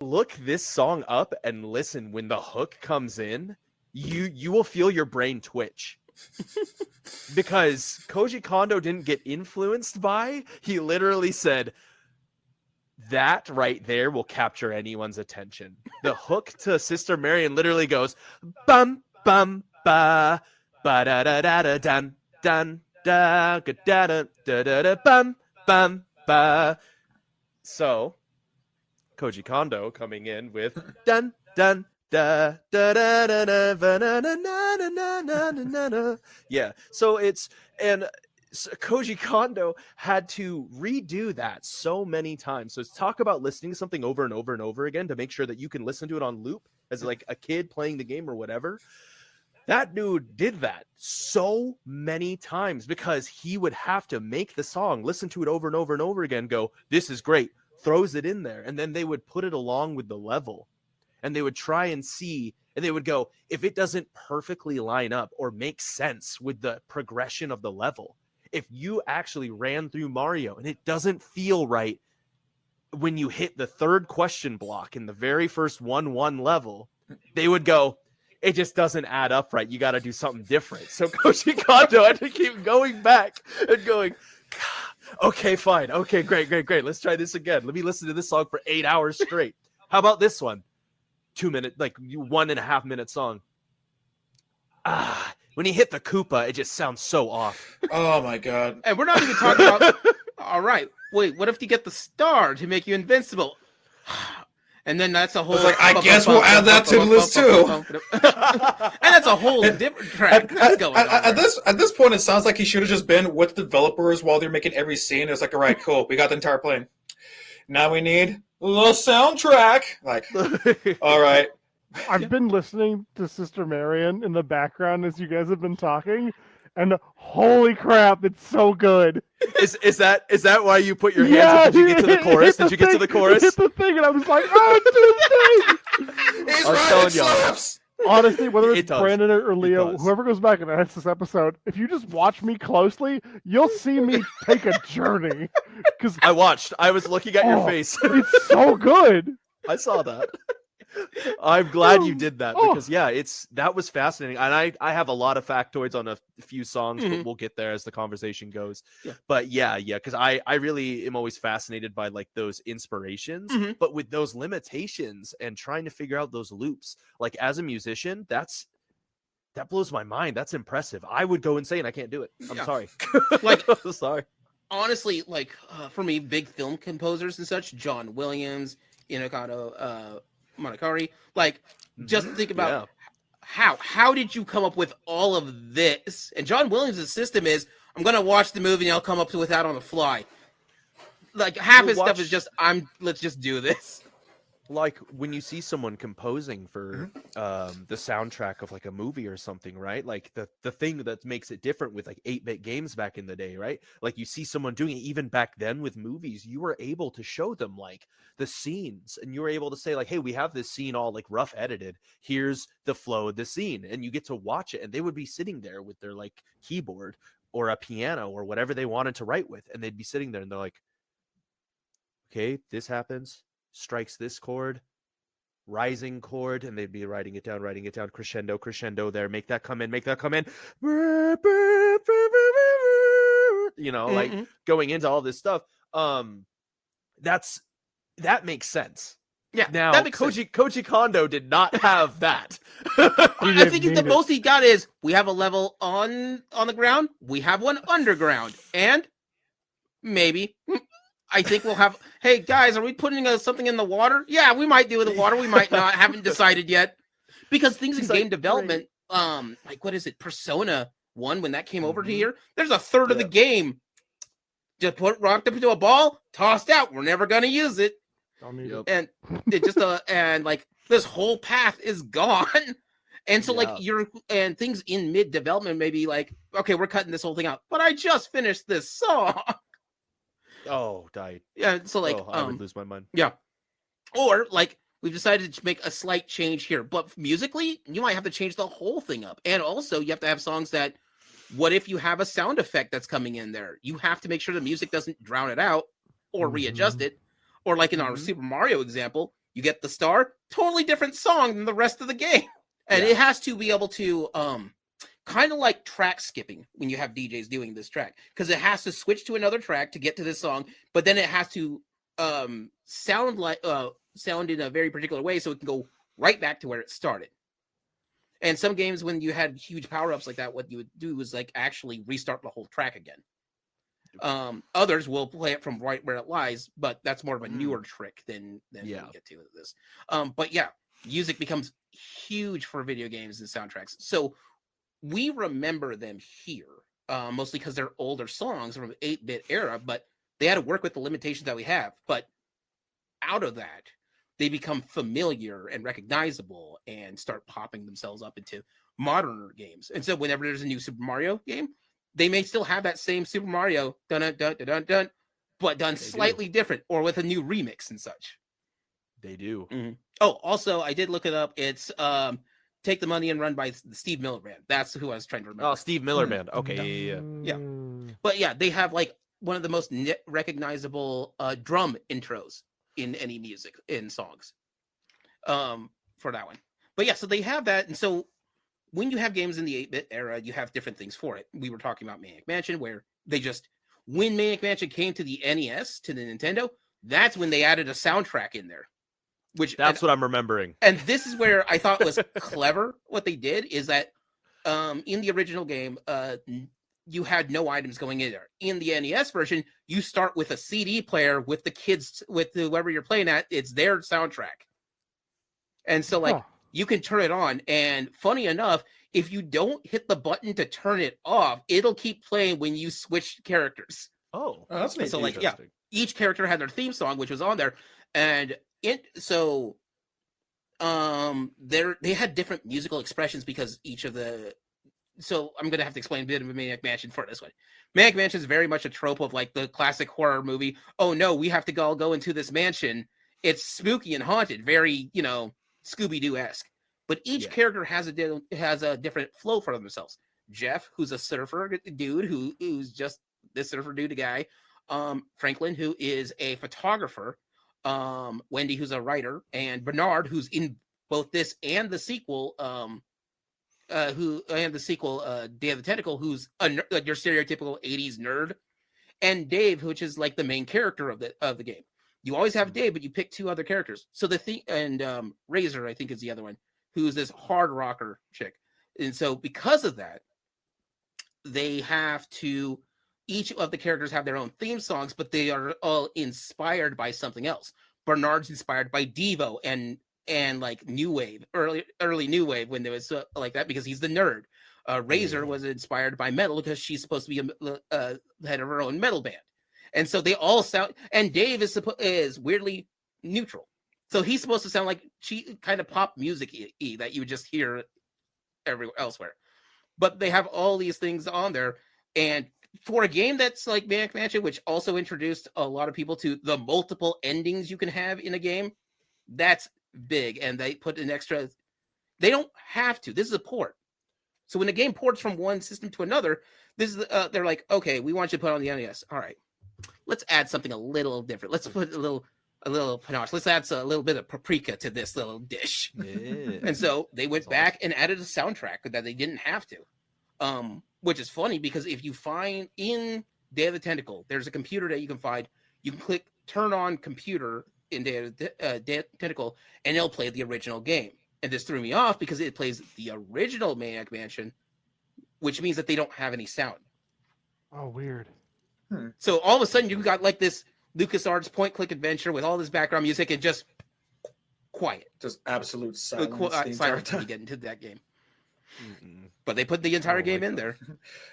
look this song up and listen. When the hook comes in, you will feel your brain twitch. Because Koji Kondo didn't get influenced by, he literally said, that right there will capture anyone's attention. The hook to Sister Marion literally goes, bum, bum, ba, ba da da da da dun dun da ga da da da da da bum bum ba. So Koji Kondo coming in with dun dun da da da da da na na na na na na na. Yeah. So it's, and Koji Kondo had to redo that so many times. So talk about listening to something over and over and over again to make sure that you can listen to it on loop as like a kid playing the game or whatever. That dude did that so many times because he would have to make the song, listen to it over and over and over again, go, this is great, throws it in there. And then they would put it along with the level and they would try and see, and they would go, if it doesn't perfectly line up or make sense with the progression of the level, if you actually ran through Mario and it doesn't feel right when you hit the third question block in the very first 1-1 level, they would go, it just doesn't add up right. You got to do something different. So Koji Kondo had to keep going back and going, Okay, fine. Okay, great. Let's try this again. Let me listen to this song for 8 hours straight. How about this one? 2 minute, like 1.5 minute song. When he hit the Koopa, it just sounds so off. Oh my god. And we're not even talking about. All right, wait. What if you get the star to make you invincible? And then that's a whole. It's like, I guess we'll add that to the list too. And that's a whole different track that's going on. At this point, it sounds like he should have just been with the developers while they're making every scene. It's like, all right, cool, we got the entire plane. Now we need the soundtrack. Like, all right. I've been listening to Sister Marion in the background as you guys have been talking, and holy crap, it's so good. Is that why you put your hands up? Did you get to the chorus? Did you get to the chorus? Hit the thing, and I was like, oh, it's insane. He's I was right, telling it y'all. slaps. Honestly, whether It it's does. Brandon or Leo, does. whoever goes back and edits this episode, if you just watch me closely, you'll see me take a journey. Because I watched. I was looking at your Oh. face. it's so good. I saw that. I'm glad you did that Oh. because that was fascinating, and I have a lot of factoids on a few songs, but we'll get there as the conversation goes. Yeah. But yeah, because I really am always fascinated by like those inspirations, but with those limitations and trying to figure out those loops. Like as a musician, that blows my mind. That's impressive. I would go insane. I can't do it. I'm Yeah. sorry. Like- I'm sorry. Honestly, like for me, big film composers and such, John Williams, Inokado Monokari, like just think about how did you come up with all of this? And John Williams' system is, I'm gonna watch the movie and I'll come up with that on the fly. Like half Well, his stuff watch- is just let's just do this. Like when you see someone composing for the soundtrack of like a movie or something, right? Like the thing that makes it different with like 8-bit games back in the day, right? Like you see someone doing it even back then with movies, you were able to show them like the scenes, and you were able to say like, hey, we have this scene all like rough edited, here's the flow of the scene, and you get to watch it, and they would be sitting there with their like keyboard or a piano or whatever they wanted to write with, and they'd be sitting there and they're like, okay, this happens, strikes this chord, rising chord, and they'd be writing it down, crescendo there, make that come in, you know, like going into all this stuff. That makes sense. Yeah, Now that makes sense. Koji Kondo did not have that. I think the need it. most he got is, we have a level on the ground, we have one underground, and maybe I think we'll have. Hey guys, are we putting something in the water? Yeah, we might do it in the water. We might not. Haven't decided yet. Because things in game development, like what is it, Persona 1, when that came over to here, there's a third of the game just rocked up into a ball, tossed out. We're never gonna use it, Don't need Yep. it. and it just and like this whole path is gone. And so like and things in mid development may be like, okay, we're cutting this whole thing out, but I just finished this song. Oh, died. Yeah, so like I would lose my mind. yeah. Or like we've decided to make a slight change here, but musically you might have to change the whole thing up. And also you have to have songs that, what if you have a sound effect that's coming in there? You have to make sure the music doesn't drown it out or readjust it. Or like in our Super Mario example, you get the star, totally different song than the rest of the game. And it has to be able to kind of like track skipping when you have DJs doing this track, because it has to switch to another track to get to this song, but then it has to sound in a very particular way so it can go right back to where it started. And some games, when you had huge power-ups like that, what you would do is like actually restart the whole track again. Others will play it from right where it lies, but that's more of a newer trick than we get to with this. But yeah, music becomes huge for video games and soundtracks. So we remember them here, mostly because they're older songs from the 8-bit era, but they had to work with the limitations that we have. But out of that, they become familiar and recognizable and start popping themselves up into moderner games. And so whenever there's a new Super Mario game, they may still have that same Super Mario dun dun dun dun dun, but done slightly different or with a new remix and such. They do. Oh, also, I did look it up. It's Take the Money and Run by the Steve Miller Band. That's who I was trying to remember. Oh, Steve Miller Band. Okay, Yeah. But yeah, they have like one of the most recognizable drum intros in any music in songs for that one. But yeah, so they have that. And so when you have games in the 8-bit era, you have different things for it. We were talking about Maniac Mansion, where they just When Maniac Mansion came to the NES, to the Nintendo, that's when they added a soundtrack in there. That's what I'm remembering. And this is where I thought was clever. What they did is that in the original game, you had no items going in there. In the NES version, you start with a CD player with the kids, with whoever you're playing at. It's their soundtrack. And so, like, you can turn it on. And funny enough, if you don't hit the button to turn it off, it'll keep playing when you switch characters. Oh, that's neat. So, like, yeah, each character had their theme song, which was on there. And they had different musical expressions because each of the. So I'm gonna have to explain a bit of Maniac Mansion for this one. Maniac Mansion is very much a trope of like the classic horror movie. Oh no, we have to all go into this mansion. It's spooky and haunted, very Scooby-Doo-esque. But each character has a different flow for themselves. Jeff, who's a surfer dude, who's just this surfer dude guy. Franklin, who is a photographer. Wendy, who's a writer, and Bernard, who's in both this and the sequel. Day of the Tentacle, who's your stereotypical 80s nerd, and Dave, which is like the main character of the game. You always have Dave, but you pick two other characters. So and Razor, I think, is the other one, who's this hard rocker chick. And so because of that, they have to. Each of the characters have their own theme songs, but they are all inspired by something else. Bernard's inspired by Devo and like new wave, early new wave, when there was like that, because he's the nerd. Razor was inspired by metal because she's supposed to be a head of her own metal band, and so they all sound. And Dave is weirdly neutral, so he's supposed to sound like kind of pop music that you would just hear elsewhere. But they have all these things on there, and for a game that's like Maniac Mansion, which also introduced a lot of people to the multiple endings you can have in a game, that's big. And they put an extra. They don't have to. This is a port. So when the game ports from one system to another, this is they're like, okay, we want you to put on the NES. All right, let's add something a little different. Let's put a little panache. Let's add a little bit of paprika to this little dish. Yeah. And so they went back and added a soundtrack that they didn't have to. Which is funny because if you find in Day of the Tentacle, there's a computer that you can find. You can click turn on computer in Day of the Tentacle, and it'll play the original game. And this threw me off because it plays the original Maniac Mansion, which means that they don't have any sound. Oh, weird. So all of a sudden, you got like this LucasArts point-click adventure with all this background music and just quiet. Just absolute silence. Silence when you get into that game. But they put the entire game in there.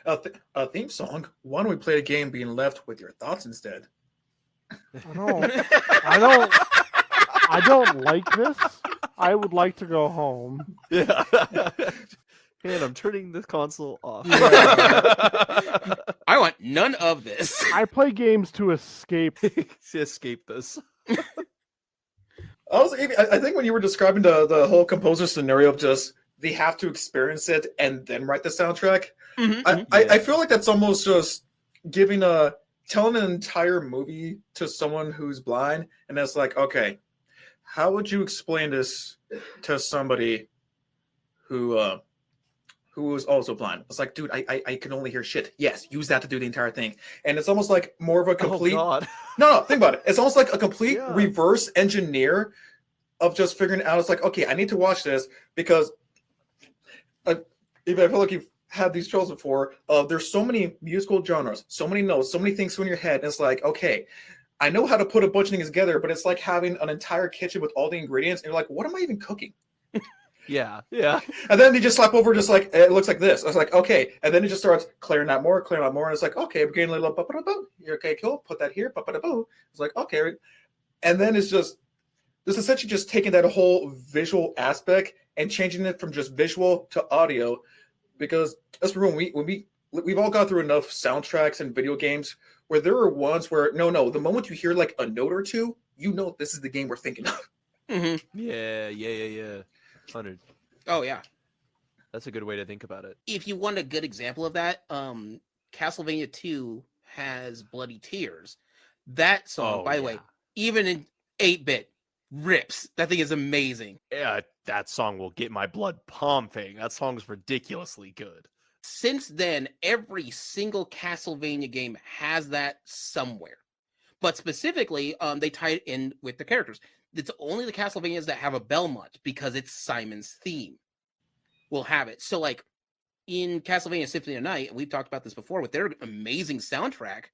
A theme song. Why don't we play a game being left with your thoughts instead? I don't like this. I would like to go home. Yeah. And I'm turning this console off. Yeah. I want none of this. I play games to escape. Escape this. I think when you were describing the whole composer scenario of just they have to experience it and then write the soundtrack, I feel like that's almost just telling an entire movie to someone who's blind, and it's like, okay, how would you explain this to somebody who is also blind? It's like, dude, I can only hear shit. Yes, use that to do the entire thing. And it's almost like more of a complete... Oh, God. No, think about it. It's almost like a complete reverse engineer of just figuring out, it's like, okay, I need to watch this because I feel like you've had these shows before. There's so many musical genres, so many notes, so many things in your head. And it's like, okay, I know how to put a bunch of things together, but it's like having an entire kitchen with all the ingredients. And you're like, what am I even cooking? Yeah. And then they just slap over, just like, it looks like this. I was like, okay. And then it just starts clearing out more. And it's like, okay, we're getting a little, okay, cool. Put that here. It's like, okay. And then it's just, this is essentially just taking that whole visual aspect and changing it from just visual to audio. Because that's when we've all gone through enough soundtracks and video games where there are ones where, no, the moment you hear like a note or two, you know this is the game we're thinking of. Mm-hmm. Yeah. 100. Oh yeah, that's a good way to think about it. If you want a good example of that, Castlevania 2 has Bloody Tears. That song, by the way, even in 8-bit, rips. That thing is amazing. Yeah, that song will get my blood pumping. That song's ridiculously good. since then, every single Castlevania game has that somewhere. But specifically, they tie it in with the characters. It's only the Castlevanias that have a Belmont because it's Simon's theme will have it. So like in Castlevania Symphony of Night, and we've talked about this before with their amazing soundtrack,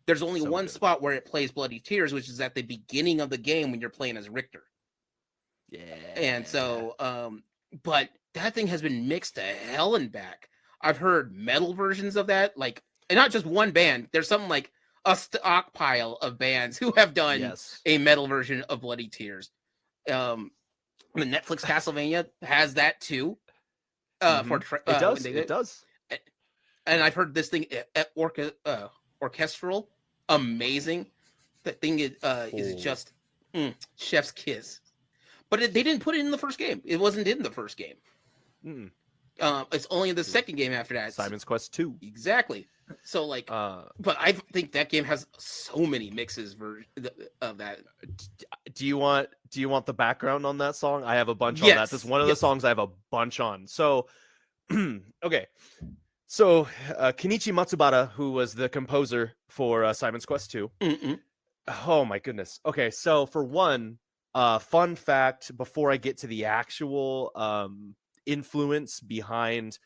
there's only So one good. spot where it plays Bloody Tears, which is at the beginning of the game when you're playing as Richter. Yeah. And so, but that thing has been mixed to hell and back. I've heard metal versions of that, like, and not just one band. There's something like a stockpile of bands who have done Yes. a metal version of Bloody Tears. The Netflix Castlevania has that too. It does. It does. And I've heard this thing at orchestral, amazing. That thing is just chef's kiss. But they didn't put it in the first game. It wasn't in the first game. Mm. It's only in the second game after that. Simon's Quest 2. Exactly. So like, but I think that game has so many mixes of that. Do you want the background on that song? I have a bunch on that. This is one of the songs I have a bunch on. So, okay. So, Kenichi Matsubara, who was the composer for Simon's Quest 2. Mm-mm. Oh my goodness. Okay, so for one, fun fact before I get to the actual influence behind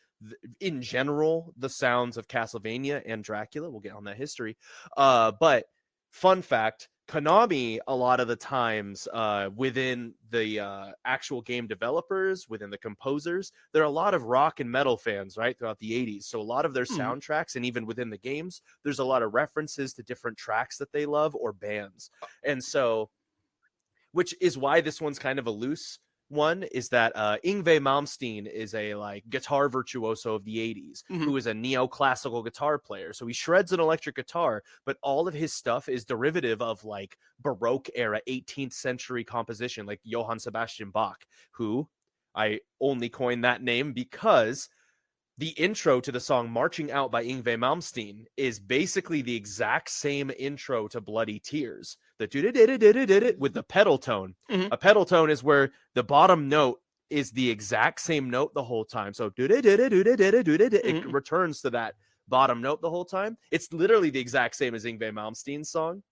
in general the sounds of Castlevania and Dracula, we'll get on that history, but fun fact, Konami a lot of the times within the actual game developers, within the composers, there are a lot of rock and metal fans right throughout the 80s, so a lot of their soundtracks and even within the games there's a lot of references to different tracks that they love or bands. And so, which is why this one's kind of a loose one, is that Yngwie Malmsteen is a like guitar virtuoso of the 80s who is a neoclassical guitar player. So he shreds an electric guitar, but all of his stuff is derivative of like Baroque era 18th century composition, like Johann Sebastian Bach, who I only coined that name because the intro to the song Marching Out by Yngwie Malmsteen is basically the exact same intro to Bloody Tears. The with the pedal tone. A pedal tone is where the bottom note is the exact same note the whole time. So it returns to that bottom note the whole time. It's literally the exact same as Yngwie Malmsteen's song,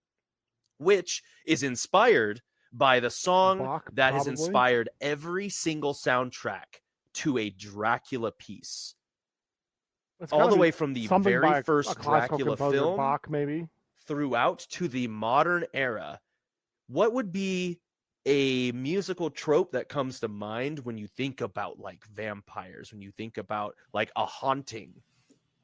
which is inspired by the song Bach, that has probably. inspired every single soundtrack to a Dracula piece. It's All gotta the be way from the something by very a first classical Dracula composer, film Bach, maybe. throughout to the modern era. What would be a musical trope that comes to mind when you think about like vampires, when you think about like a haunting,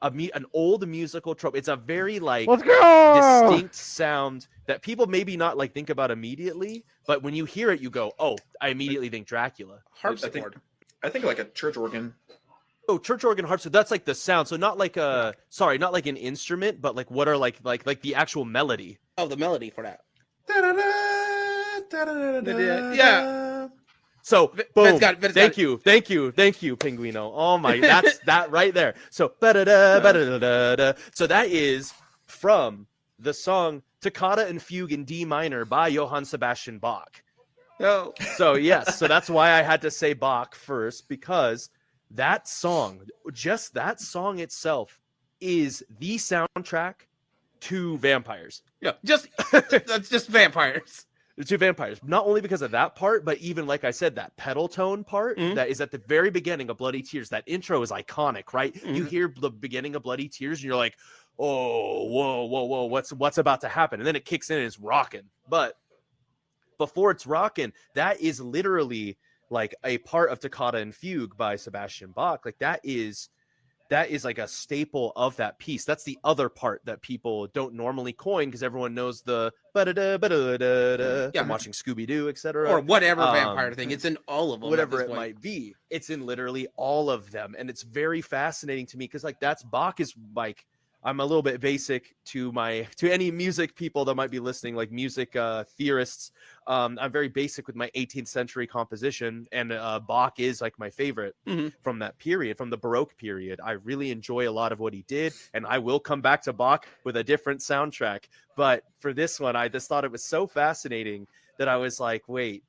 an old musical trope? It's a very like Let's go! distinct sound that people maybe not like think about immediately, but when you hear it, you go, "Oh, I immediately think Dracula." Harpsichord. I think like a church organ. Oh, church organ harpsichord. That's like the sound. So not like not like an instrument, but like what are like the actual melody. Oh, the melody for that. Yeah. So boom. Ben's got it. Thank you, Pinguino. Oh my, that's that right there. So so that is from the song Toccata and Fugue in D minor by Johann Sebastian Bach. Oh. So yes, so that's why I had to say Bach first, because that song, just that song itself, is the soundtrack to vampires. Yeah, that's just vampires. To vampires, not only because of that part, but even like I said, that pedal tone part that is at the very beginning of Bloody Tears. That intro is iconic, right? You hear the beginning of Bloody Tears, and you're like, "Oh, whoa, what's about to happen?" And then it kicks in and it's rocking. But before it's rocking, that is literally like a part of Toccata and Fugue by Sebastian Bach. Like that is like a staple of that piece. That's the other part that people don't normally coin because everyone knows the I'm watching Scooby-Doo, etc. Or whatever vampire thing. It's in all of them. Whatever it might be. It's in literally all of them. And it's very fascinating to me because like that's Bach is like, I'm a little bit basic to any music people that might be listening, like music theorists. I'm very basic with my 18th century composition, and Bach is like my favorite from that period, from the Baroque period. I really enjoy a lot of what he did, and I will come back to Bach with a different soundtrack. But for this one, I just thought it was so fascinating that I was like, wait,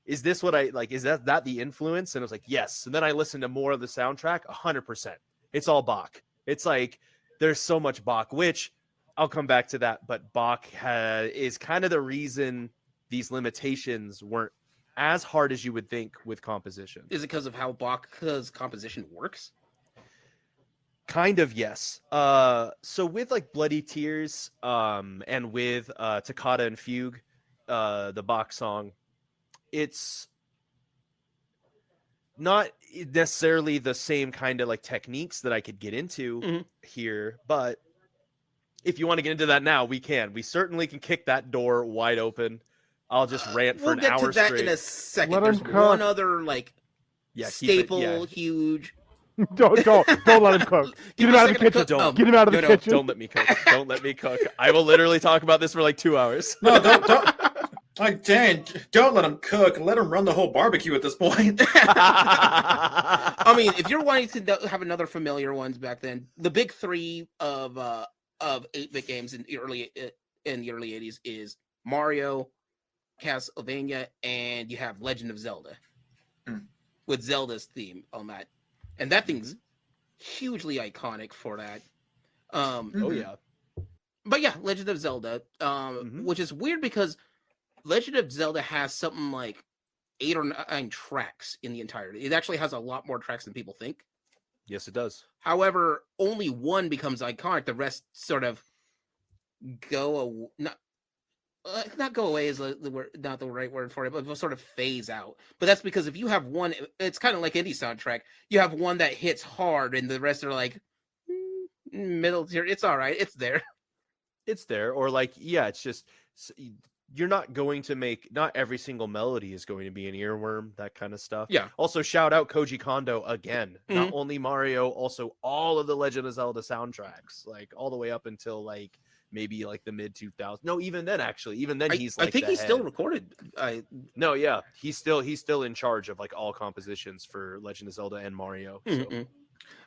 is this what I like? Is that the influence? And I was like, yes. And then I listened to more of the soundtrack, 100%. It's all Bach. It's like there's so much Bach, which I'll come back to that. But Bach is kind of the reason these limitations weren't as hard as you would think with composition. Is it because of how Bach's composition works? Kind of, yes. So with like Bloody Tears, and with Toccata and Fugue, the Bach song, it's not necessarily the same kind of like techniques that I could get into here, but if you want to get into that now, we can. We certainly can kick that door wide open. I'll just rant for an hour We'll get to that straight. in a second. Let There's him cook. one other like Keep it- staple, huge. Don't let him cook. Get him out of the kitchen. Don't- Get him out of the kitchen. Don't let me cook. Don't let me cook. I will literally talk about this for like 2 hours. No, don't. Like, dang, don't let him cook. Let him run the whole barbecue at this point. I mean, if you're wanting to have another familiar ones back then, the big three of 8-bit games in the early 80s is Mario, Castlevania, and you have Legend of Zelda with Zelda's theme on that, and that thing's hugely iconic for that. Oh yeah. But yeah, Legend of Zelda, which is weird because Legend of Zelda has something like 8 or 9 tracks in the entirety. It actually has a lot more tracks than people think. Yes, it does. However, only one becomes iconic. The rest sort of not go away is the word, not the right word for it, but sort of phase out. But that's because if you have one, it's kind of like any soundtrack. You have one that hits hard, and the rest are like middle tier. It's all right. It's there. It's there, or like, yeah, it's just you're not going to make. Not every single melody is going to be an earworm. That kind of stuff. Yeah. Also, shout out Koji Kondo again. Not only Mario, also all of the Legend of Zelda soundtracks, like all the way up until like maybe like the mid 2000s. No, even then, actually, even then he's like. I think he's still recorded. No, yeah, he's still in charge of like all compositions for Legend of Zelda and Mario. So.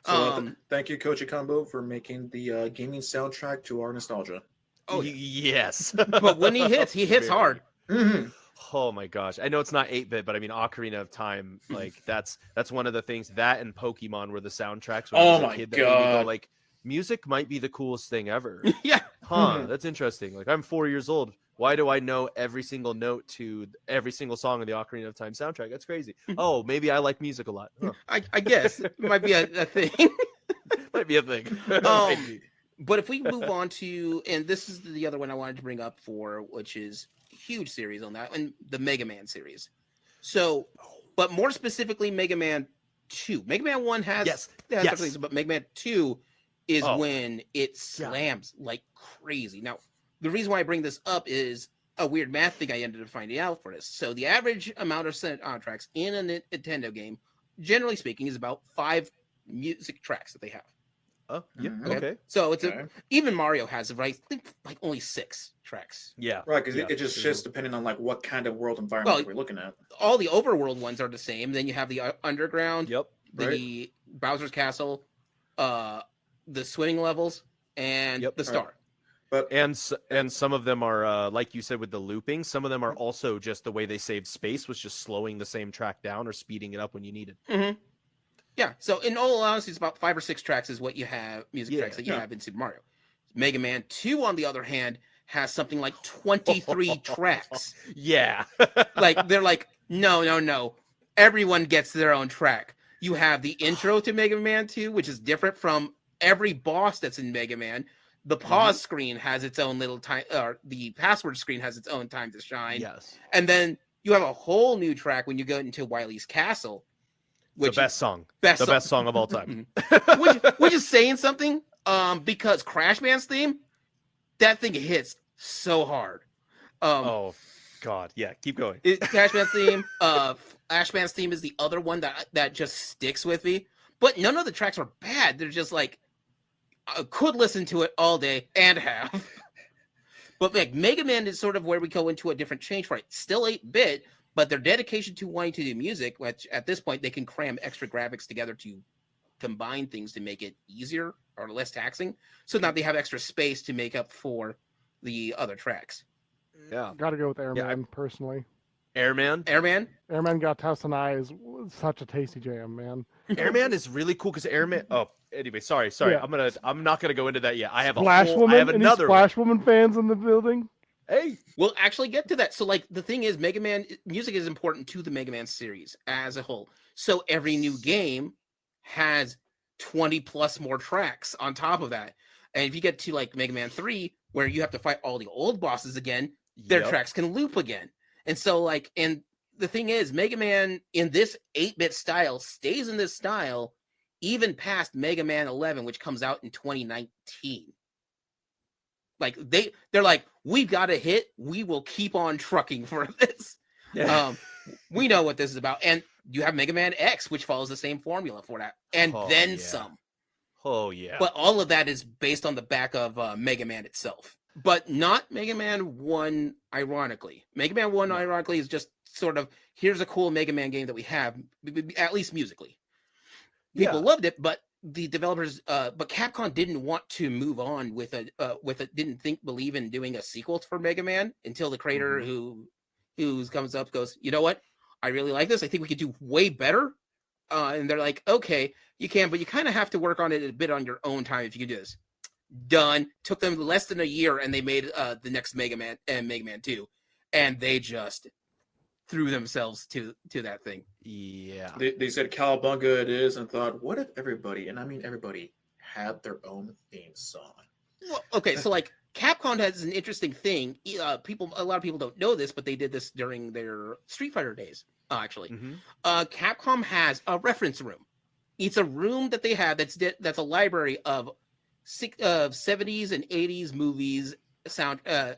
So thank you, Koji Combo, for making the gaming soundtrack to our nostalgia. Oh yes. But when he hits hard. Oh my gosh, I know it's not 8-bit, but I mean Ocarina of Time, like that's one of the things. That and Pokemon were the soundtracks. When I was a kid that made me go, like, music might be the coolest thing ever. Yeah. That's interesting. Like, I'm 4 years old. Why do I know every single note to every single song in the Ocarina of Time soundtrack? That's crazy. Oh, maybe I like music a lot. Huh. I guess it might be a thing. Might be a thing. But if we move on to, and this is the other one I wanted to bring up for, which is a huge series on that, and the Mega Man series. So, but more specifically, Mega Man 2. Mega Man 1 has things, but Mega Man 2 is when it slams like crazy. Now, the reason why I bring this up is a weird math thing I ended up finding out for this. So the average amount of soundtracks in a Nintendo game, generally speaking, is about 5 music tracks that they have. Oh, yeah. Okay. So it's even Mario has, I think, like only 6 tracks. Yeah. Right, because it just shifts depending on like what kind of world environment we're looking at. All the overworld ones are the same. Then you have the underground, the Right. Bowser's Castle, the swimming levels, and the star. Right. But and some of them are like you said with the looping. Some of them are also just the way they saved space was just slowing the same track down or speeding it up when you need it. Yeah. So in all honesty, it's about 5 or 6 tracks is what you have, music tracks that you have in Super Mario. Mega Man 2, on the other hand, has something like 23 tracks. Yeah. Like they're like, no. Everyone gets their own track. You have the intro to Mega Man 2, which is different from every boss that's in Mega Man. The pause screen has its own little time, or the password screen has its own time to shine. Yes. And then you have a whole new track when you go into Wily's Castle. Which the best song. Best song of all time. which is saying something, because Crash Band's theme, that thing hits so hard. Oh God, yeah, keep going. Crash Band's theme, Ash Band's theme is the other one that just sticks with me. But none of the tracks are bad. They're just like, I could listen to it all day and have. But like Mega Man is sort of where we go into a different change for it. Still 8-bit, but their dedication to wanting to do music, which at this point they can cram extra graphics together to combine things to make it easier or less taxing. So now they have extra space to make up for the other tracks. Yeah. Gotta go with Airman, personally. Airman. Airman. Airman Got Test and I is such a tasty jam, man. Airman is really cool because Airman. Oh, anyway, sorry. Yeah. I'm not gonna go into that yet. I have Splash I Woman. have Any another Splash Woman fans in the building? Hey, We'll actually get to that. So, like, the thing is, Mega Man music is important to the Mega Man series as a whole. So every new game has 20 plus more tracks on top of that. And if you get to like Mega Man 3, where you have to fight all the old bosses again, their Yep. tracks can loop again. And so, like, and the thing is, Mega Man in this 8-bit style stays in this style even past Mega Man 11, which comes out in 2019. Like they're like, we've got a hit. We will keep on trucking for this. Yeah. We know what this is about. And you have Mega Man X, which follows the same formula for that, and Oh, then yeah. some. Oh yeah. But all of that is based on the back of Mega Man itself, but not Mega Man 1, ironically. Mega Man 1, ironically, is just sort of, here's a cool Mega Man game that we have, at least musically. People loved it, but the developers, but Capcom didn't want to move on with a, didn't believe in doing a sequel for Mega Man until the creator who comes up goes, you know what? I really like this. I think we could do way better. And they're like, okay, you can, but you kind of have to work on it a bit on your own time if you can do this. Done. Took them less than a year, and they made the next Mega Man and Mega Man 2, and they just threw themselves to that thing. Yeah. They said cowabunga it is, and thought, what if everybody, and I mean everybody, had their own theme song? Well, okay, so like Capcom has an interesting thing. A lot of people don't know this, but they did this during their Street Fighter days. Actually, Capcom has a reference room. It's a room that they have that's a library of 70s and 80s movies,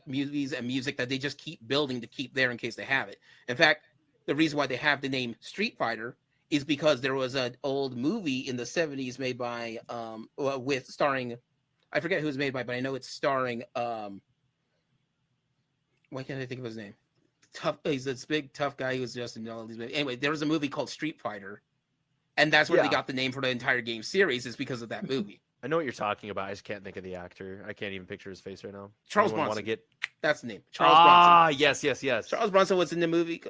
movies and music that they just keep building to keep there in case they have it. In fact, the reason why they have the name Street Fighter is because there was an old movie in the 70s made by with starring, I forget who it was made by, but I know it's starring why can't I think of his name? He's this big tough guy who's just in all these movies. Anyway, there was a movie called Street Fighter, and that's where they got the name for the entire game series, is because of that movie. I know what you're talking about. I just can't think of the actor. I can't even picture his face right now. Charles Anyone Bronson. Want to get? That's the name. Charles Bronson. Yes. Charles Bronson was in the movie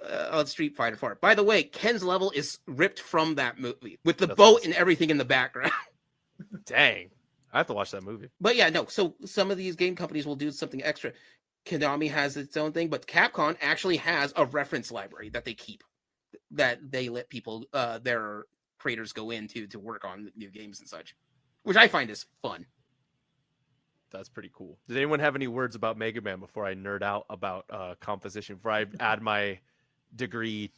Street Fighter 4. By the way, Ken's level is ripped from that movie with the boat and everything in the background. Dang. I have to watch that movie. But yeah, no. So some of these game companies will do something extra. Konami has its own thing, but Capcom actually has a reference library that they keep, that they let people, their creators go into to work on new games and such, which I find is fun. That's pretty cool. Does anyone have any words about Mega Man before I nerd out about composition, before I add my degree,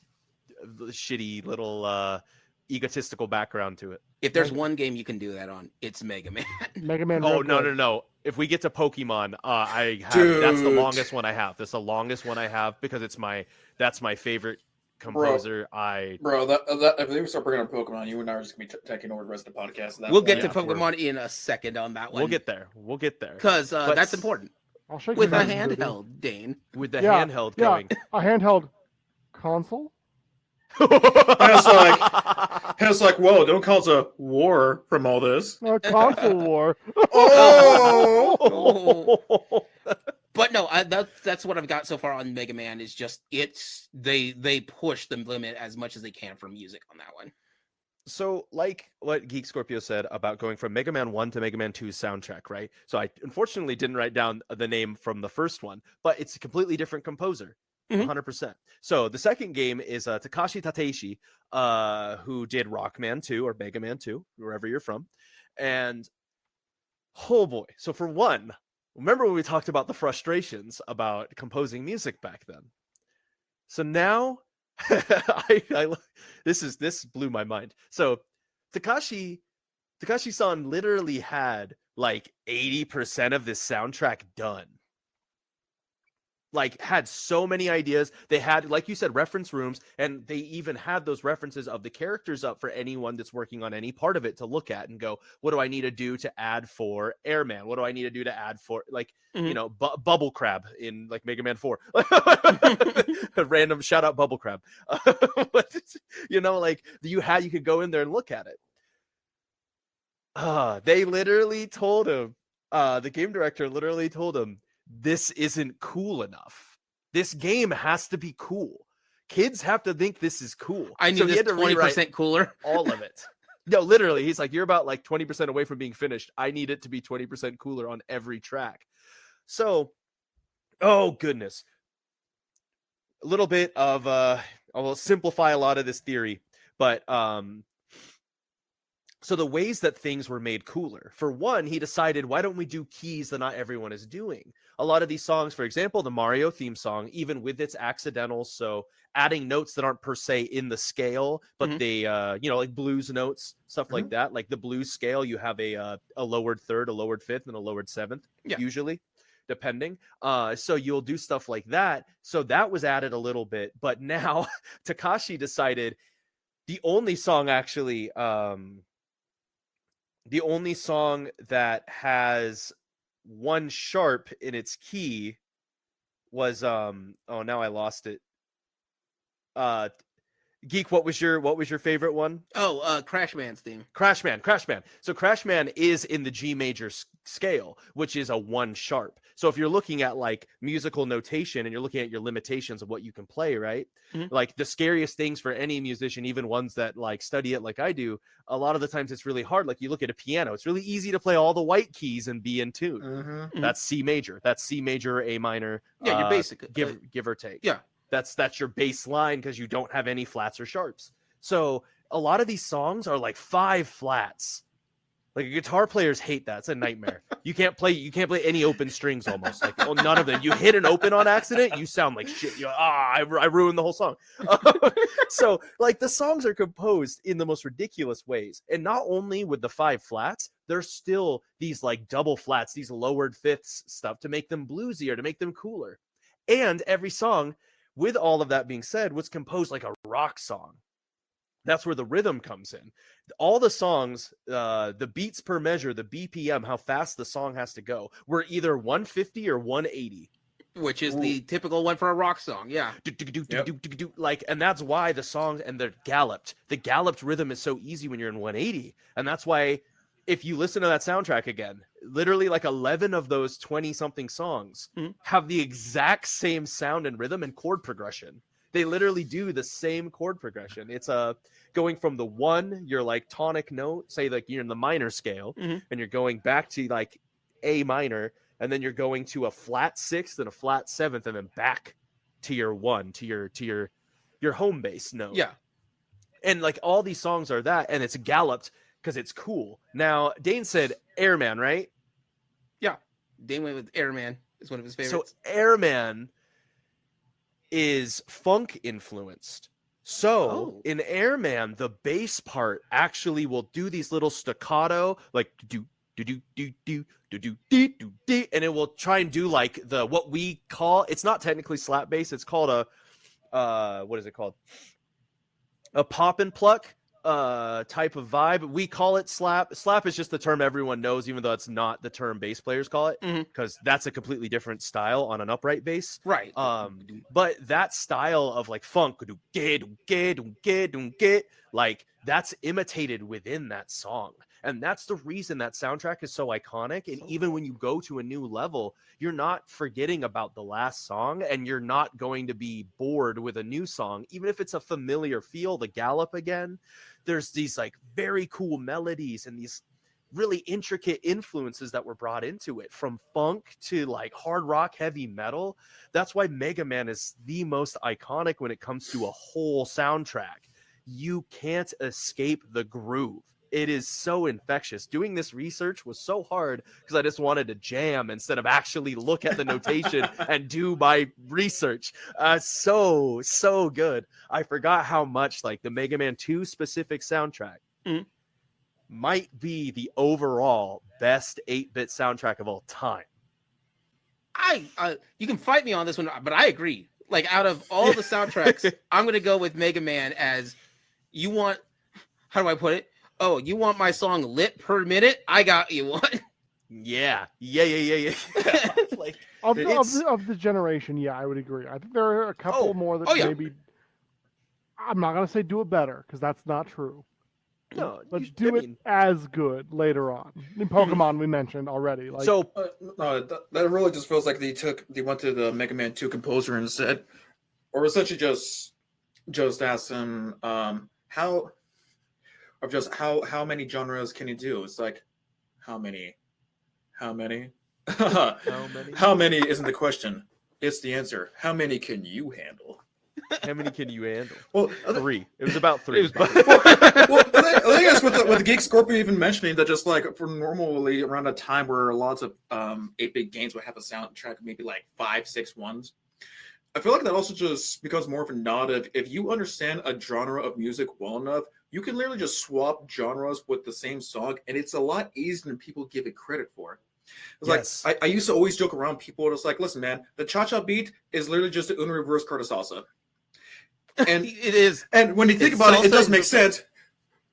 shitty little egotistical background to it? If there's one game you can do that on, it's Mega Man. Mega Man. Oh, Red no. If we get to Pokemon, I have Dude. that's the longest one I have. That's the longest one I have because that's my favorite composer. Bro, that if they start bringing up Pokemon, you and I are just gonna be taking over the rest of the podcast. We'll get to Pokemon in a second on that one. We'll get there. Because that's important. I'll shake With your a hand, baby. handheld, Dane. With the handheld going. A handheld console. It's like, whoa, don't cause a war from all this. A console war. Oh! But no, that's what I've got so far on Mega Man. Is just they push the limit as much as they can for music on that one. So, like what Geek Scorpio said about going from Mega Man 1 to Mega Man 2's soundtrack, right? So I unfortunately didn't write down the name from the first one, but it's a completely different composer. 100%. So the second game is Takashi Tateishi, who did Rockman 2 or Mega Man 2, wherever you're from. And oh boy. So for one, remember when we talked about the frustrations about composing music back then? So now this blew my mind. So Takashi-san literally had like 80% of this soundtrack done. Like, had so many ideas. They had, like you said, reference rooms, and they even had those references of the characters up for anyone that's working on any part of it to look at and go, what do I need to do to add for Airman? What do I need to do to add for, like, you know, Bubble Crab in, like, Mega Man 4? A random shout out Bubble Crab. You know, like, you could go in there and look at it. They literally told him, the game director literally told him, this isn't cool enough. This game has to be cool. kids have to think this is cool. I need so he this had to rewrite 20% cooler. all of it. No, literally, he's like, you're about like 20% away from being finished. I need it to be 20% cooler on every track. So, oh goodness. A little bit of I will simplify a lot of this theory, but so the ways that things were made cooler. For one, he decided, why don't we do keys that not everyone is doing? A lot of these songs, for example, the Mario theme song, even with its accidentals, so adding notes that aren't per se in the scale, but they, like blues notes, stuff like that. Like the blues scale, you have a lowered third, a lowered fifth, and a lowered seventh, usually, depending. So you'll do stuff like that. So that was added a little bit. But now Takashi decided the only song actually... the only song that has one sharp in its key was oh, now I lost it. Geek, what was your favorite one? Oh, Crash Man's theme. Crash Man. So Crash Man is in the G major scale, which is a 1 sharp. So if you're looking at like musical notation and you're looking at your limitations of what you can play, right? Like the scariest things for any musician, even ones that like study it like I do, a lot of the times it's really hard. Like you look at a piano, it's really easy to play all the white keys and be in tune. That's C major. That's C major, A minor. Yeah, you're basic. Give or take. Yeah. That's your baseline because you don't have any flats or sharps. So a lot of these songs are like 5 flats. Like guitar players hate that. It's a nightmare. You can't play any open strings almost. Like none of them. You hit an open on accident, you sound like shit. You're I ruined the whole song. So like the songs are composed in the most ridiculous ways. And not only with the 5 flats, there's still these like double flats, these lowered fifths stuff to make them bluesier, to make them cooler. And every song, with all of that being said, was composed like a rock song. That's where the rhythm comes in. All the songs, the beats per measure, the BPM, how fast the song has to go, were either 150 or 180. Which is the typical one for a rock song, yeah. Like, and that's why the songs, and they're galloped. The galloped rhythm is so easy when you're in 180. And that's why if you listen to that soundtrack again, literally like 11 of those 20-something songs have the exact same sound and rhythm and chord progression. They literally do the same chord progression. It's going from the 1, your like tonic note, say like you're in the minor scale, and you're going back to like A minor, and then you're going to a flat 6th and a flat 7th, and then back to your 1, to your home base note. Yeah. And like all these songs are that, and it's galloped because it's cool. Now, Dane said Airman, right? Yeah. Dane went with Airman. Is one of his favorites. So Airman is funk influenced. So in Airman, the bass part actually will do these little staccato, like do do do do do do do do do do, and it will try and do like the what we call, it's not technically slap bass, it's called a what is it called? A pop and pluck type of vibe. We call it slap. Slap is just the term everyone knows, even though it's not the term bass players call it, because that's a completely different style on an upright bass. Right. But that style of like funk, like that's imitated within that song. And that's the reason that soundtrack is so iconic. And even when you go to a new level, you're not forgetting about the last song, and you're not going to be bored with a new song, even if it's a familiar feel, the gallop again. There's these like very cool melodies and these really intricate influences that were brought into it, from funk to like hard rock, heavy metal. That's why Mega Man is the most iconic when it comes to a whole soundtrack. You can't escape the groove. It is so infectious. Doing this research was so hard because I just wanted to jam instead of actually look at the notation and do my research. So good. I forgot how much like the Mega Man 2 specific soundtrack might be the overall best 8-bit soundtrack of all time. You can fight me on this one, but I agree. Like out of all the soundtracks, I'm going to go with Mega Man as you want. How do I put it? Oh, you want my song lit per minute? I got you one. Yeah. Like of the generation, yeah, I would agree. I think there are a couple more that maybe. I'm not gonna say do it better because that's not true. No, but do it as good later on. In Pokemon, we mentioned already. Like, so that really just feels like they went to the Mega Man 2 composer and said, or essentially just just asked him how many genres can you do? It's like how many? How many? How many isn't the question. It's the answer. How many can you handle? How many can you handle? Well, 3. It was about 3. was well, I think that's with the Geek Scorpion even mentioning that just like for normally around a time where lots of 8-bit games would have a soundtrack of maybe like 5, 6 ones. I feel like that also just becomes more of a nod of if you understand a genre of music well enough, you can literally just swap genres with the same song, and it's a lot easier than people give it credit for. It's Yes. like I used to always joke around people. It's like, listen, man, the cha-cha beat is literally just an reverse card of salsa. And it is. And when you think It's about it, it salsa does in make the- sense.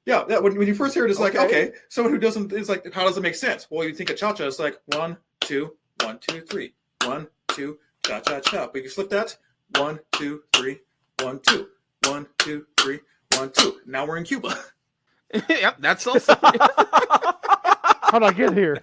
Yeah, when you first hear it, it's like, Okay. okay, someone who doesn't, it's like, how does it make sense? Well, you think of cha-cha, it's like 1, 2, 1, 2, 3, 1, 2, cha-cha-cha. But you flip that, 1, 2, 3, 1, 2, 1, 2, 3, 1, 2. Now we're in Cuba. Yep, that's also. How'd I get here?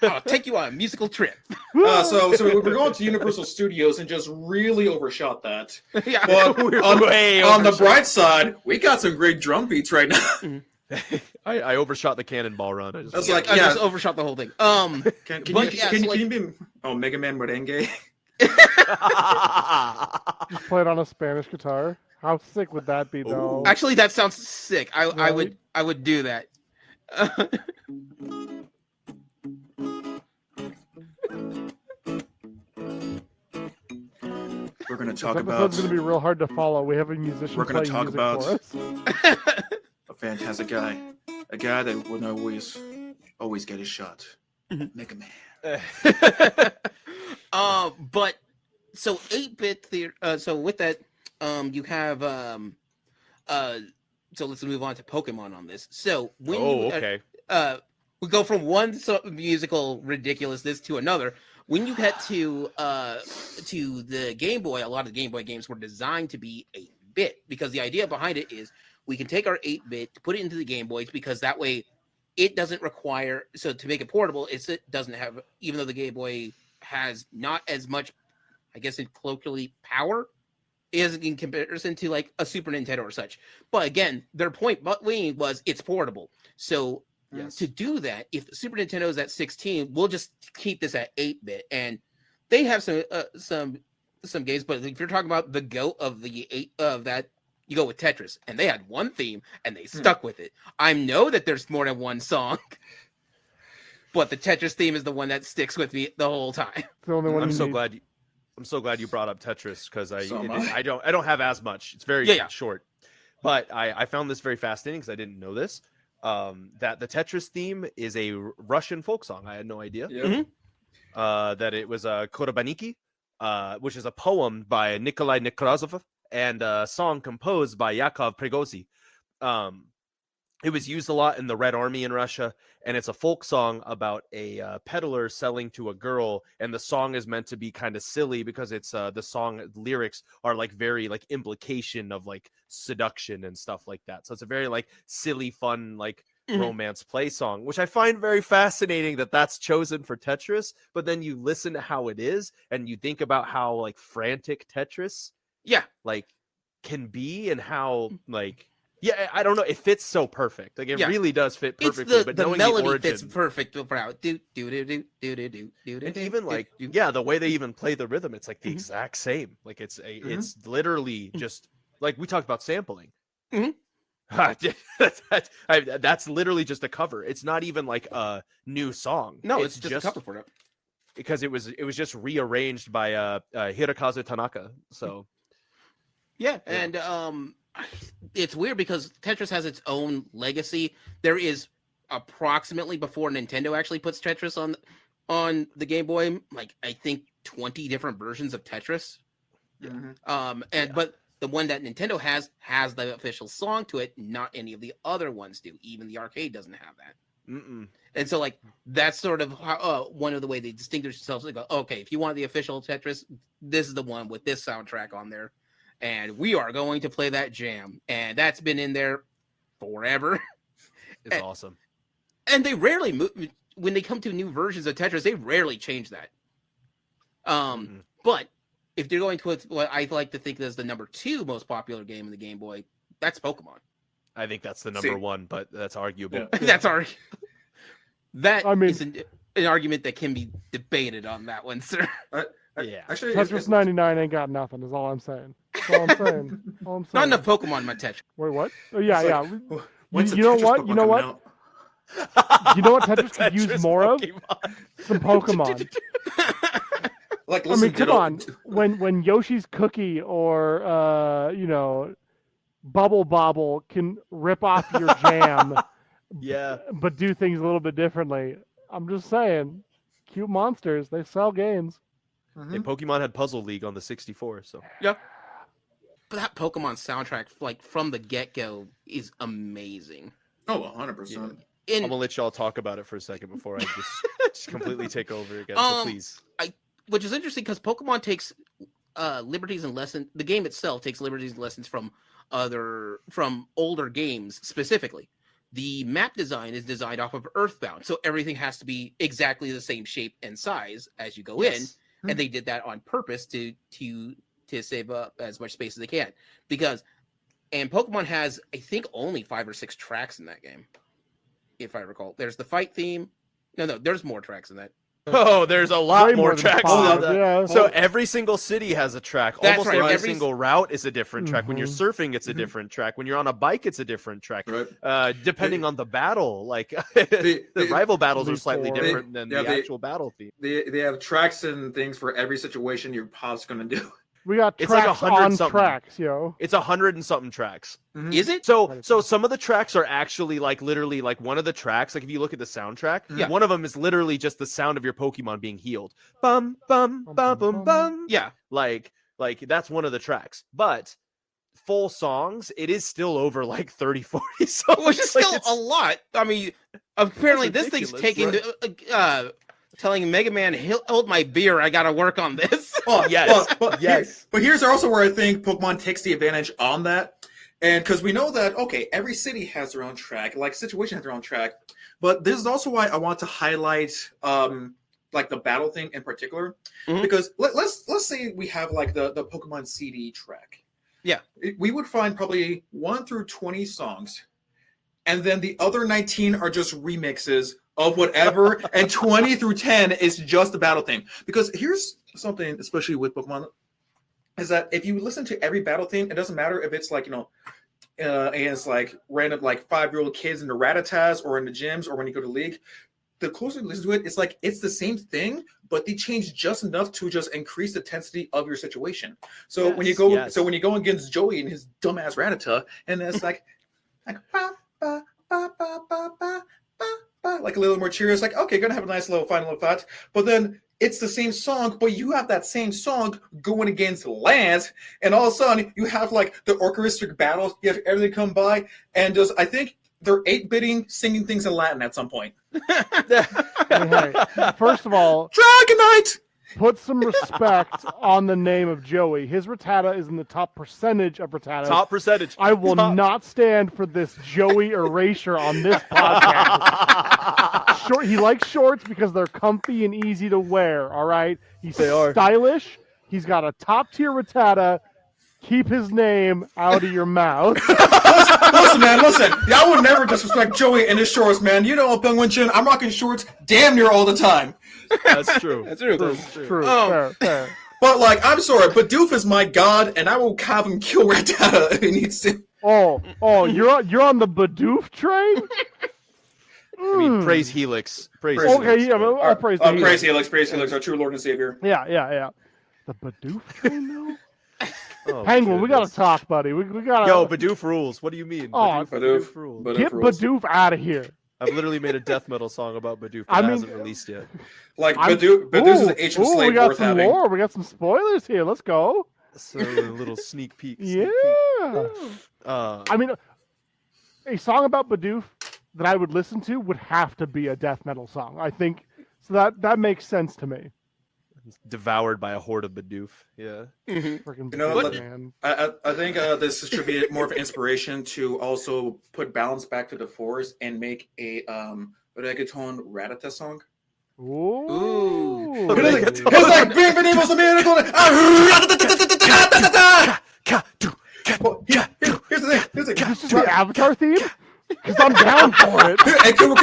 I'll take you on a musical trip. So we're going to Universal Studios and just really overshot that. Yeah. But We're on way the overshot. bright side, we got some great drum beats right now. I overshot the cannonball run. I just That's Yeah, like, I yeah. just overshot the whole thing. Can But you, yeah, can, so can you be Mega Man merengue? Just play it on a Spanish guitar. How sick would that be, though? Actually, that sounds sick. I Right? would do that. We're gonna This talk episode's about going to be real hard to follow. We have a musician We're gonna playing talk music about- for us. a fantastic guy, a guy that would always get his shot. Mega Man. But so 8-bit theory. So with that, you have So let's move on to Pokemon on this. So when okay. we go from one musical ridiculousness to another. When you get to the Game Boy, a lot of the Game Boy games were designed to be 8-bit because the idea behind it is we can take our 8-bit, put it into the Game Boys because that way it doesn't require. So to make it portable, it doesn't have, even though the Game Boy has not as much, I guess, colloquially power is in comparison to like a Super Nintendo or such. But again, their point was it's portable. So Yes. to do that, if the Super Nintendo is at 16, we'll just keep this at 8-bit. And they have some games, but if you're talking about the GOAT of the 8 of that, you go with Tetris, and they had one theme and they stuck with it. I know that there's more than one song, but the Tetris theme is the one that sticks with me the whole time. It's the only one I'm you so need. glad. I'm so glad you brought up Tetris because So am I. I don't have as much. It's very short, but I found this very fascinating because I didn't know this. That the Tetris theme is a Russian folk song. I had no idea. Yeah. That it was a Korobaniki, which is a poem by Nikolai Nekrasov and a song composed by Yakov Prigozhin. It was used a lot in the Red Army in Russia, and it's a folk song about a peddler selling to a girl, and the song is meant to be kind of silly because it's the song lyrics are like very like implication of like seduction and stuff like that. So it's a very like silly, fun like romance play song, which I find very fascinating that that's chosen for Tetris. But then you listen to how it is, and you think about how like frantic Tetris, like can be, and how like. Yeah, I don't know. It fits so perfect. Like it really does fit perfectly. It's but the knowing melody the origin, fits perfect for how do and even like the way they even play the rhythm, it's like the exact same. Like it's literally just like we talked about sampling. That's literally just a cover. It's not even like a new song. No, it's just a cover for it. Because it was just rearranged by Hirokazu Tanaka. So and it's weird because Tetris has its own legacy. There is approximately, before Nintendo actually puts Tetris on the Game Boy, like I think 20 different versions of Tetris. But the one that Nintendo has the official song to it. Not any of the other ones do. Even the arcade doesn't have that. And so like that's sort of how, one of the way they distinguish themselves. They go, okay, if you want the official Tetris, this is the one with this soundtrack on there. And we are going to play that jam. And that's been in there forever. It's awesome. And they rarely move. When they come to new versions of Tetris, they rarely change that. But if you're going to what I like to think is the number 2 most popular game in the Game Boy, that's Pokemon. I think that's the number 1, but that's arguable. Yeah. That's our. That I mean- is an argument that can be debated on that one, sir. Yeah. Actually, Tetris 99 ain't got nothing. Is all I'm saying. That's all I'm saying. All I'm Not saying. enough Pokemon in my Tetris. Wait, what? Oh yeah, It's yeah. like, when's the You know Tetris what? Pokemon You know coming what? out? You know what The Tetris could use Tetris more of? Pokemon. Some Pokemon. Like, I listen, mean, come on. When Yoshi's Cookie or Bubble Bobble can rip off your jam, Yeah. but do things a little bit differently. I'm just saying, cute monsters, they sell games. Mhm. And Pokemon had Puzzle League on the 64, so But that Pokemon soundtrack, like from the get-go, is amazing. Oh, 100%. I'm And gonna let y'all talk about it for a second before I just completely take over again. So Um, please. which is interesting because Pokemon takes liberties and lessons. The game itself takes liberties and lessons from older games specifically. The map design is designed off of Earthbound, so everything has to be exactly the same shape and size as you go in, Yes. and they did that on purpose to save up as much space as they can. And Pokemon has, I think, only 5 or 6 tracks in that game, if I recall. There's the fight theme. No, there's more tracks than that. Oh, there's a lot Way more than tracks. five, than that. yeah. So every single city has a track. That's Almost right, every every- single route is a different track. When you're Mhm. surfing, it's a Mhm. different track. When you're on a bike, it's a different track. Right. Depending on the battle, like the they- rival battles are slightly They- different than yeah, the they- actual battle theme. They have tracks and things for every situation your pop's gonna do. We got It's like tracks 100 on something. tracks, yo. It's 100 and something tracks. Mhm. Is it? So some of the tracks are actually like literally like one of the tracks. Like if you look at the soundtrack, Yeah. one of them is literally just the sound of your Pokemon being healed. Bum bum bum bum bum. Yeah. Like that's one of the tracks. But full songs, it is still over like 30, 40 songs. Which is Like, still it's- a lot. I mean, apparently this thing's ridiculous, taking telling Mega Man, hold my beer, I gotta work on this. Well, Yes, but yes. But here's also where I think Pokemon takes the advantage on that. And because we know that, okay, every city has their own track, like Situation has their own track. But this is also why I want to highlight like the battle thing in particular. Mhm. Because let's say we have like the Pokemon CD track. Yeah. We would find probably 1 through 20 songs. And then the other 19 are just remixes of whatever, and 20 through 10 is just the battle theme. Because here's something, especially with Pokemon, is that if you listen to every battle theme, it doesn't matter if it's like, and it's like random like 5-year-old kids in the Rattatas or in the gyms or when you go to League. The closer you listen to it, it's like it's the same thing, but they change just enough to just increase the intensity of your situation. So when you go, when you go against Joey and his dumbass Rattata, and it's like ba, ba, ba, ba, ba, ba, ba, like a little more cheerious, like okay, gonna have a nice little final fight, but then it's the same song, but you have that same song going against Lance, and all of a sudden you have like the orchestral battles, you have everything come by, and just I think they're 8-bitting singing things in Latin at some point. Hey, first of all, Dragonite! put some respect on the name of Joey. His Rattata is in the top percentage of Rattatas. Top percentage. I will not stand for this Joey erasure on this podcast. He likes shorts because they're comfy and easy to wear, all right? He's They are. stylish. He's got a top-tier Rattata. Keep his name out of your mouth. Listen, man, listen. Y'all would never disrespect Joey in his shorts, man. You know, Penguin Chin, I'm rocking shorts damn near all the time. That's true. That's true. True. Oh. Fair. But, like, I'm sorry, but Doof is my god, and I will have him kill Rattata if he needs to. Oh, you're on the Bidoof train? I mean, praise Helix. Praise Praise Helix. Okay, yeah, but I'll praise the Praise Helix, our true Lord and Savior. Yeah. The Bidoof train, though? Oh, Penguin, we gotta goodness. talk, buddy. We gotta. Yo, Bidoof rules. What do you mean? Oh, Bidoof. rules. Get Bidoof out of here. I've literally made a death metal song about Bidoof, but I it mean- hasn't released yet. Like, I'm- Bidoof is an ancient ooh, slave we got worth some having. lore. We got some spoilers here. Let's go. So a little sneak peek. Yeah. Uh, I mean, a song about Bidoof that I would listen to would have to be a death metal song. I think so. That makes sense to me. devoured by a horde of Bidoof. Yeah. Freaking You know, Bidoof, but- man. I think this should be more of an inspiration to also put balance back to the forest and make a reggaeton Rattata song. Ooh. It was like bienvenidos a miracle. Well, here's the thing. Is this just the Avatar theme? Because I'm down for it. Hey, come on.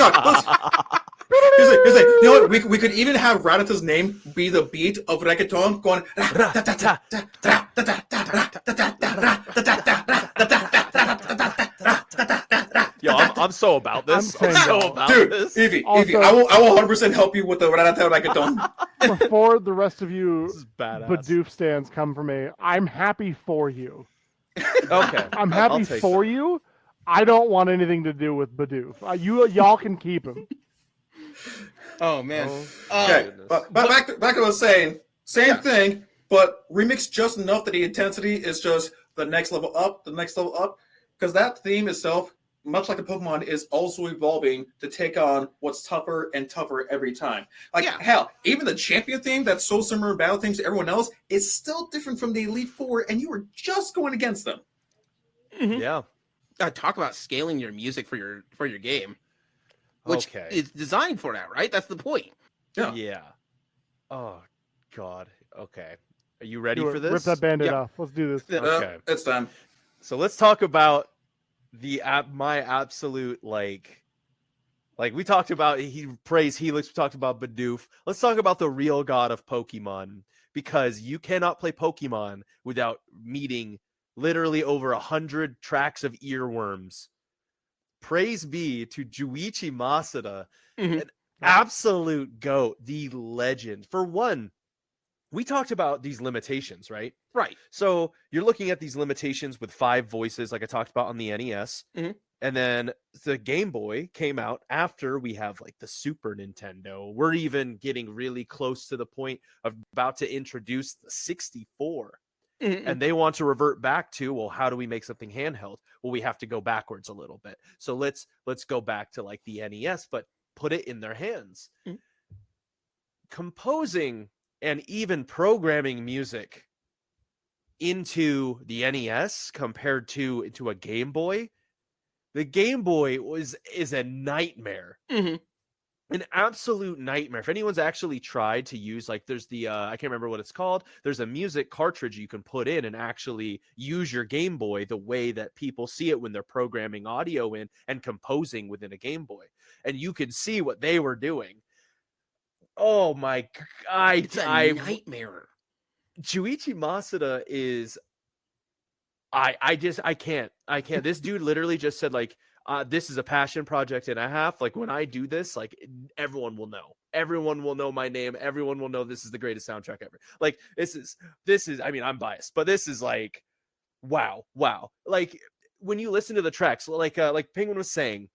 Here's the thing. You know what? We could even have Radata's name be the beat of reggaeton going. Yo, I'm so about this. I'm so about Dude, this. Evie, Also- I will 100% help you with the Radata reggaeton. Before the rest of you This is badass. Bidoof stands come from me, I'm happy for you. Okay. I'm I'll happy take for that. you. I don't want anything to do with Bidoof. Y'all can keep him. Oh man. Okay, goodness. but back to what I was saying. Same Yeah. thing, but remix just enough that the intensity is just the next level up, because that theme itself, much like the Pokemon, is also evolving to take on what's tougher and tougher every time. Like, Yeah. hell, even the champion theme that's so similar in battle themes to everyone else is still different from the Elite Four, and you were just going against them. Mhm. Yeah. Talk about scaling your music for your game, which Okay. is designed for that, right? That's the point. Yeah. Oh God. Okay. Are you ready Do it. for this? Rip that band-aid Yeah. off. Let's do this. Okay. It's time. So let's talk about my absolute like we talked about. He praised Helix. We talked about Bidoof. Let's talk about the real god of Pokemon, because you cannot play Pokemon without meeting literally over 100 tracks of earworms. Praise be to Juichi Masuda, Mhm. an absolute GOAT, the legend. For one, we talked about these limitations, right? Right. So you're looking at these limitations with 5 voices, like I talked about on the NES. Mhm. And then the Game Boy came out after we have like the Super Nintendo. We're even getting really close to the point of about to introduce the 64. Mhm. And they want to revert back to, well, how do we make something handheld? Well, we have to go backwards a little bit. So let's go back to like the NES, but put it in their hands. Mhm. Composing and even programming music into the NES compared to a Game Boy, the Game Boy is a nightmare. Mhm. An absolute nightmare. If anyone's actually tried to use, like, there's the I can't remember what it's called, there's a music cartridge you can put in and actually use your Game Boy the way that people see it when they're programming audio in and composing within a Game Boy, and you could see what they were doing. Oh my It's a nightmare. Juichi Masuda is I can't. This dude literally just said, like, this is a passion project and a half. Like, when I do this, like, everyone will know. Everyone will know my name. Everyone will know this is the greatest soundtrack ever. Like, this is. I mean, I'm biased, but this is like, wow. Like, when you listen to the tracks, like Penguin was saying,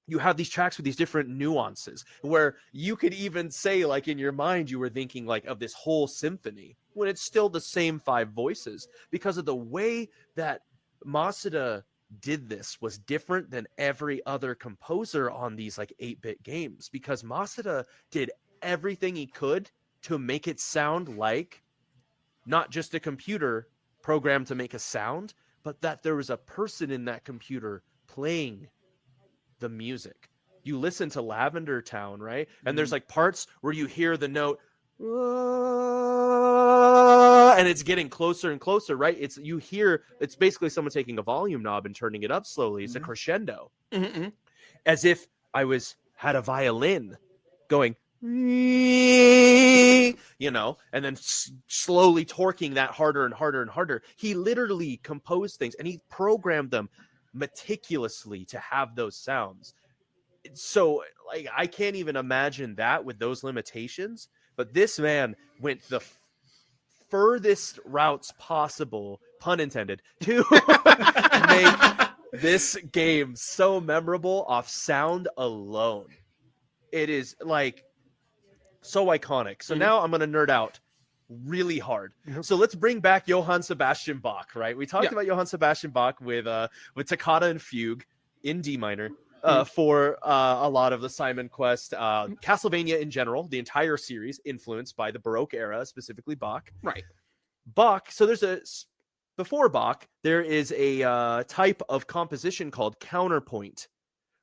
you have these tracks with these different nuances where you could even say, like, in your mind, you were thinking like of this whole symphony when it's still the same 5 voices, because of the way that Masuda did this was different than every other composer on these like 8-bit games, because Masuda did everything he could to make it sound like not just a computer programmed to make a sound, but that there was a person in that computer playing the music. You listen to Lavender Town, right? And there's like parts where you hear the note and it's getting closer and closer, right? It's basically someone taking a volume knob and turning it up slowly. It's a crescendo, Mhm. as if had a violin going, and then slowly torquing that harder and harder and harder. He literally composed things and he programmed them meticulously to have those sounds. So, like, I can't even imagine that with those limitations. But this man went the furthest routes possible, pun intended, to make this game so memorable off sound alone. It is like so iconic. So now I'm gonna nerd out really hard. Yep. So let's bring back Johann Sebastian Bach, right? We talked Yeah. about Johann Sebastian Bach with Toccata and Fugue in D minor for a lot of the Simon Quest, Castlevania in general, the entire series influenced by the Baroque era, specifically Bach. Right. Bach. So before Bach, there is a type of composition called counterpoint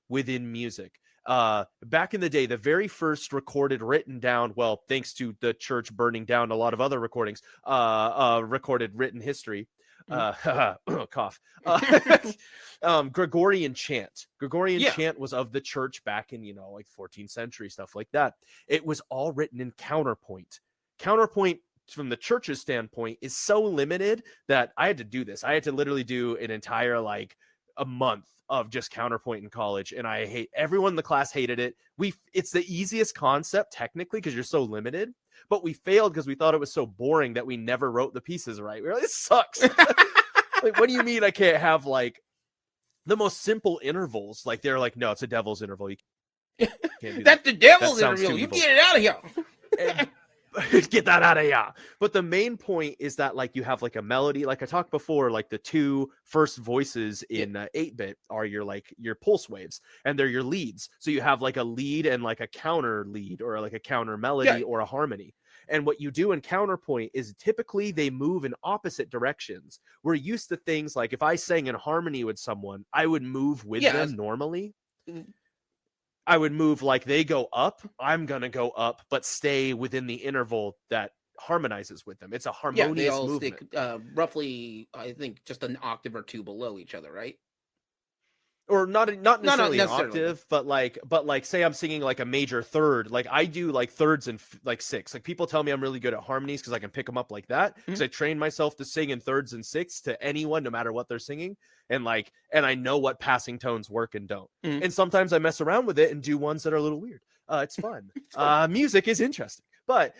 within music. back in the day, the very first recorded, written down, well, thanks to the church burning down a lot of other recordings, recorded written history. Cough. Gregorian chant. Gregorian Yeah. chant was of the church back in, like 14th century, stuff like that. It was all written in counterpoint. Counterpoint from the church's standpoint is so limited that I had to do this. I had to literally do an entire like a month of just counterpoint in college, and everyone in the class hated it. It's the easiest concept technically because you're so limited, but we failed because we thought it was so boring that we never wrote the pieces right. We were like, this sucks. Like, what do you mean I can't have like the most simple intervals? Like, they're like, no, it's a devil's interval. You can't do That's the devil's That sounds interview. too You evil. get it out of here. And- get that out of here. But the main point is that like you have like a melody, like I talked before, like the two first voices in 8-bit are your pulse waves, and they're your leads. So you have like a lead and like a counter lead, or like a counter melody or a harmony. And what you do in counterpoint is typically they move in opposite directions. We're used to things like if I sang in harmony with someone, I would move with them normally. I would move like they go up, I'm going to go up, but stay within the interval that harmonizes with them. It's a harmonious they all movement. stick roughly, I think, just an octave or two below each other, right? Or not necessarily an necessarily. octave, but like say I'm singing like a major third, like I do like thirds and like six. Like people tell me I'm really good at harmonies because I can pick them up like that, because I train myself to sing in thirds and sixths to anyone, no matter what they're singing, and I know what passing tones work and don't. And sometimes I mess around with it and do ones that are a little weird. It's fun. Music is interesting, but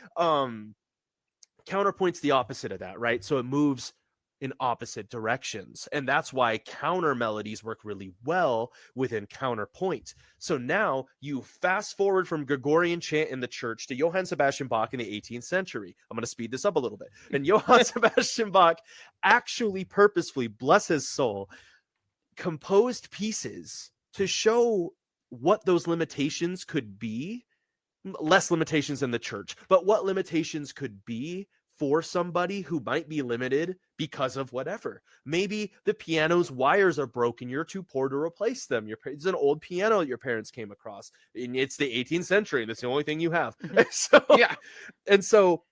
counterpoint's the opposite of that, right? So it moves in opposite directions, and that's why counter melodies work really well within counterpoint. So now you fast forward from Gregorian chant in the church to Johann Sebastian Bach in the 18th century. I'm going to speed this up a little bit. And Johann Sebastian Bach actually purposefully, bless his soul, composed pieces to show what those limitations could be. Less limitations than the church, but what limitations could be for somebody who might be limited because of whatever. Maybe the piano's wires are broken, you're too poor to replace them. It's an old piano that your parents came across, and it's the 18th century, and that's the only thing you have. And so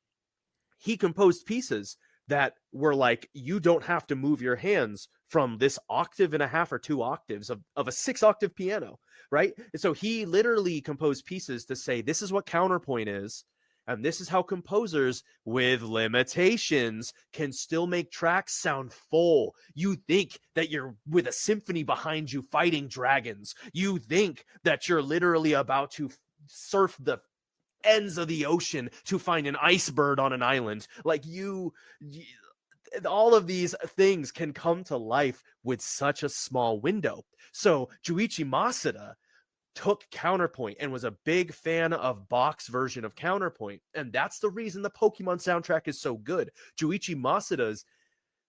he composed pieces that were like, you don't have to move your hands from this octave and a half or 2 octaves of a 6-octave piano, right? And so he literally composed pieces to say, this is what counterpoint is, and this is how composers with limitations can still make tracks sound full. You think that you're with a symphony behind you fighting dragons. You think that you're literally about to surf the ends of the ocean to find an iceberg on an island. Like all of these things can come to life with such a small window. So Juichi Masuda took counterpoint and was a big fan of Bach's version of counterpoint. And that's the reason the Pokemon soundtrack is so good. Juichi Masuda's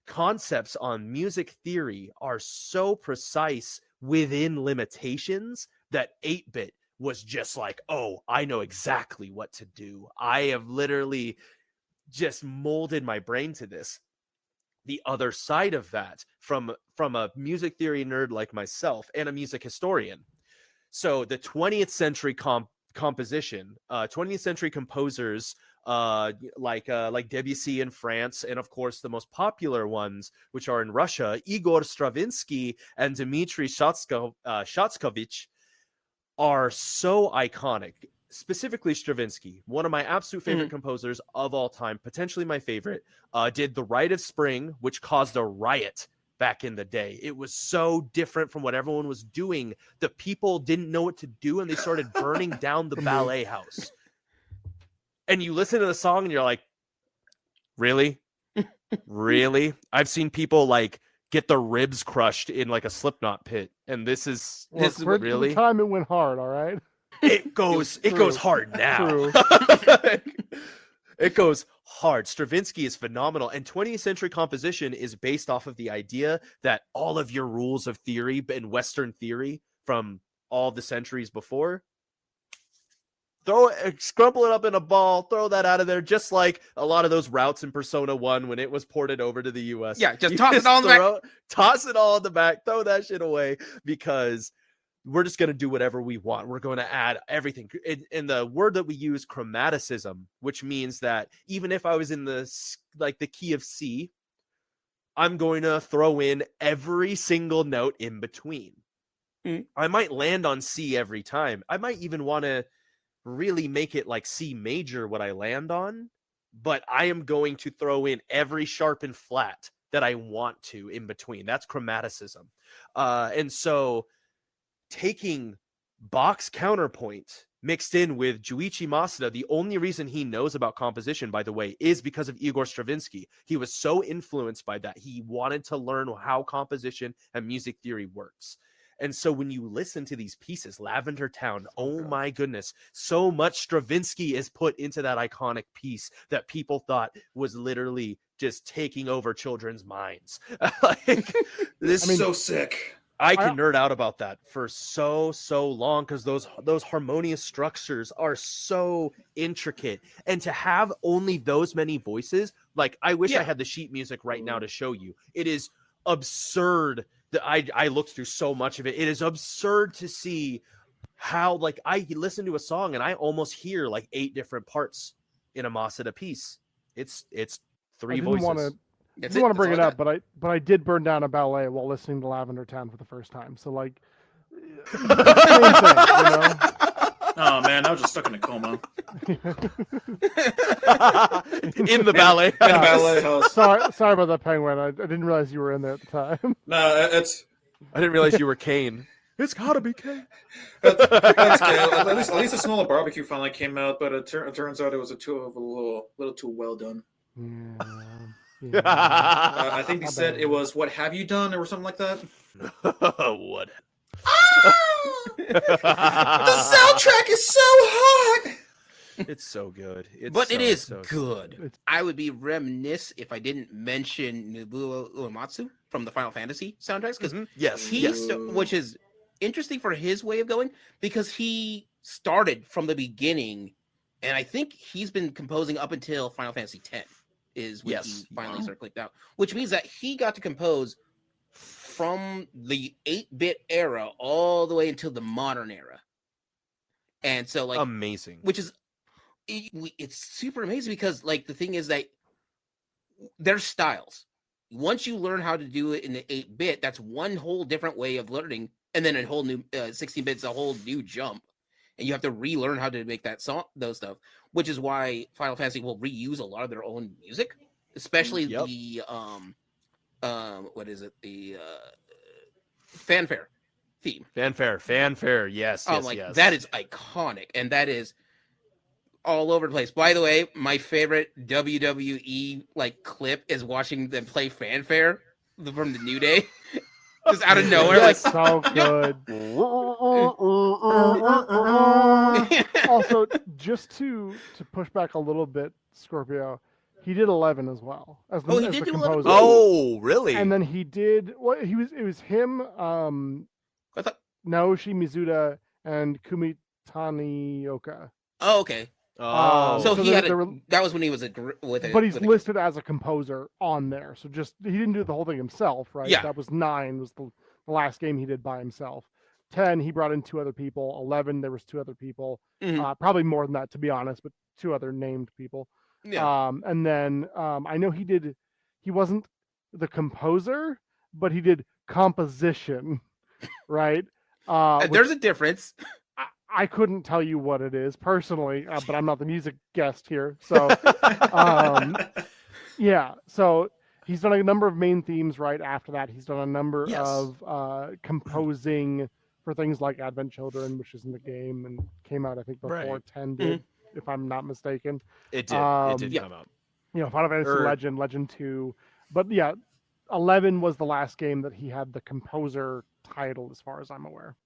concepts on music theory are so precise within limitations that 8-bit was just like, oh, I know exactly what to do. I have literally just molded my brain to this. The other side of that, from a music theory nerd like myself and a music historian. So the 20th century composition, 20th century composers like Debussy in France, and of course the most popular ones, which are in Russia, Igor Stravinsky and Dmitri Shostakovich, are so iconic. Specifically Stravinsky, one of my absolute favorite composers of all time, potentially my favorite, did The Rite of Spring, which caused a riot back in the day. It was so different from what everyone was doing. The people didn't know what to do, and they started burning down the ballet house. And you listen to the song and you're like, really? Really? I've seen people like get their ribs crushed in like a Slipknot pit, and this is really the time it went hard. All right, it goes hard now. It goes hard. Stravinsky is phenomenal, and 20th century composition is based off of the idea that all of your rules of theory and Western theory from all the centuries before, scrumple it up in a ball, throw that out of there, just like a lot of those routes in Persona 1 when it was ported over to the US. Yeah, just toss it all in the back. Toss it all in the back, throw that shit away, because we're just going to do whatever we want. We're going to add everything. And the word that we use, chromaticism, which means that even if I was in the key of C, I'm going to throw in every single note in between. I might land on C every time. I might even want to really make it like C major what I land on, but I am going to throw in every sharp and flat that I want to in between. That's chromaticism. And so taking Bach's counterpoint mixed in with Juichi Masuda, the only reason he knows about composition, by the way, is because of Igor Stravinsky. He was so influenced by that. He wanted to learn how composition and music theory works. And so when you listen to these pieces, Lavender Town, oh my goodness, so much Stravinsky is put into that iconic piece that people thought was literally just taking over children's minds. So sick. I can nerd out about that for so long because those harmonious structures are so intricate, and to have only those many voices, like I wish I had the sheet music right now to show you. It is absurd that I looked through so much of it. It is absurd to see how, like, I listen to a song and I almost hear like 8 different parts in a Masuda piece. It's 3 voices. I didn't want to bring it up, but I did burn down a ballet while listening to Lavender Town for the first time. So like, same thing, you know? Oh man, I was just stuck in a coma. In the ballet. In the ballet house. Sorry about that, Penguin. I didn't realize you were in there at the time. No, it's. I didn't realize you were Kane. It's gotta be Kane. That's at least a smaller barbecue finally came out, but it turns out it was a little too well done. Yeah. I think they said it was "What have you done?" or something like that. What? The soundtrack is so hot. It's so good. It is so good. I would be remiss if I didn't mention Nobuo Uematsu from the Final Fantasy soundtracks, because which is interesting for his way of going, because he started from the beginning, and I think he's been composing up until Final Fantasy X is when he finally started clicked out, which means that he got to compose from the 8-bit era all the way until the modern era. And so, like, amazing, which is it's super amazing, because like the thing is that there's styles. Once you learn how to do it in the 8-bit, that's one whole different way of learning, and then a whole new 16-bit's a whole new jump, and you have to relearn how to make those stuff, which is why Final Fantasy will reuse a lot of their own music, especially the what is it, the fanfare theme. Fanfare, yes. That is iconic, and that is all over the place. By the way, my favorite WWE like clip is watching them play fanfare from the New Day. Just out of nowhere, like so good. Also, just to push back a little bit, Scorpio, he did 11 as well. As the composer. Oh, really? And then he did what? It was him, Naoshi Mizuta, and Kumi Tanioka. Oh, okay. Oh, so he had that was when he was but he's listed as a composer on there. So just he didn't do the whole thing himself, right? Yeah. That was 9 was the last game he did by himself. 10 he brought in 2 other people. 11 there was 2 other people. Probably more than that, to be honest, but 2 other named people. Yeah. And then I know he wasn't the composer, but he did composition, right? There's a difference. I couldn't tell you what it is personally, but I'm not the music guest here. So, so he's done a number of main themes right after that. He's done a number of composing for things like Advent Children, which is in the game and came out, I think, before 10 did, if I'm not mistaken. It did. It did come out. Final Fantasy Legend, Legend 2. But 11 was the last game that he had the composer title, as far as I'm aware.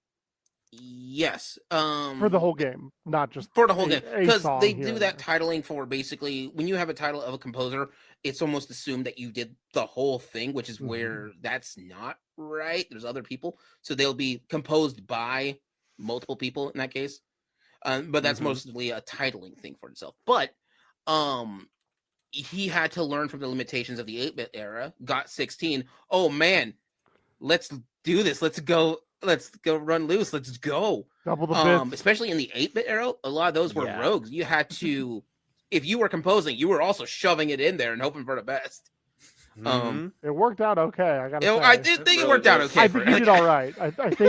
Yes. For the whole game, not just for the whole game, because they do that titling for basically when you have a title of a composer, it's almost assumed that you did the whole thing, which is where that's not right. There's other people, so they'll be composed by multiple people in that case. But that's mostly a titling thing for itself. But he had to learn from the limitations of the 8-bit era. Got 16. Oh man, let's do this. Let's go let's go run loose. Let's go. Double the bits. Especially in the 8-bit era, a lot of those were Yeah. rogues. You had to, if you were composing, you were also shoving it in there and hoping for the best. Mhm. It worked out okay. I gotta You know, say. I did think it worked out okay. I for think you it. did all right. I think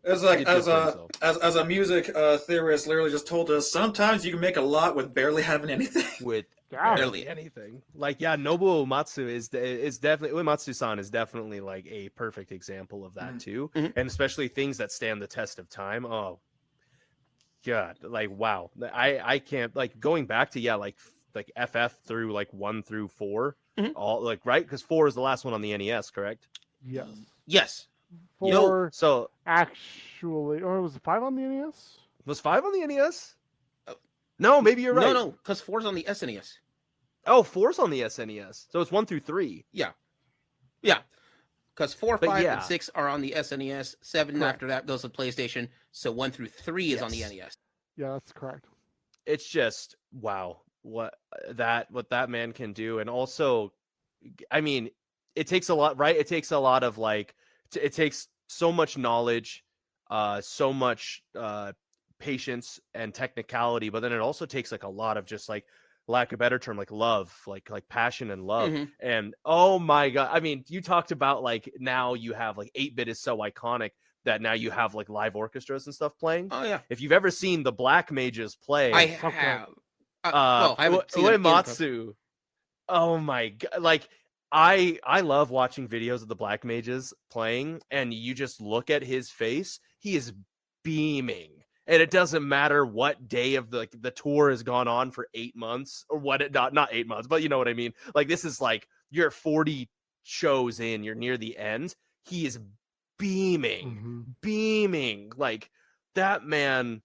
It's like He did as for a himself. as a music theorist literally just told us sometimes you can make a lot with barely having anything. With Yeah. barely anything. Like, yeah, Nobuo Uematsu is definitely Uematsu-san is definitely like a perfect example of that Mhm. too, Mhm. and especially things that stand the test of time. Oh, God, like wow, I can't like going back to like FF through like 1 through 4, Mhm. all like right because 4 is the last one on the NES, correct? yes. Yes. Four So actually, or was it 5 on the NES? was 5 on the NES? Oh. No, maybe you're right. No, because 4's on the SNES. Oh, 4's on the SNES, so it's 1 through 3. Yeah. Because 4, But 5, yeah. and 6 are on the SNES. 7 Correct. after that goes to PlayStation. So 1 through 3 is on the Yes. NES. Yeah, that's correct. It's just wow what that man can do, and also I mean it takes a lot, right? It takes a lot of like it takes so much knowledge, so much patience and technicality, but then it also takes like a lot of just like lack of a better term, like love, like passion and love. Mhm. And oh my god, I mean, you talked about like now you have like 8-bit is so iconic that now you have like live orchestras and stuff playing. Oh, yeah. If you've ever seen the Black Mages play, I Okay. have. Well, I haven't seen it in Uematsu. Oh my god! Like I love watching videos of the Black Mages playing, and you just look at his face; he is beaming, and it doesn't matter what day of the tour has gone on for 8 months or what. Not 8 months, but you know what I mean. Like this is like you're 40 shows in, you're near the end. He is beaming, beaming. Like that man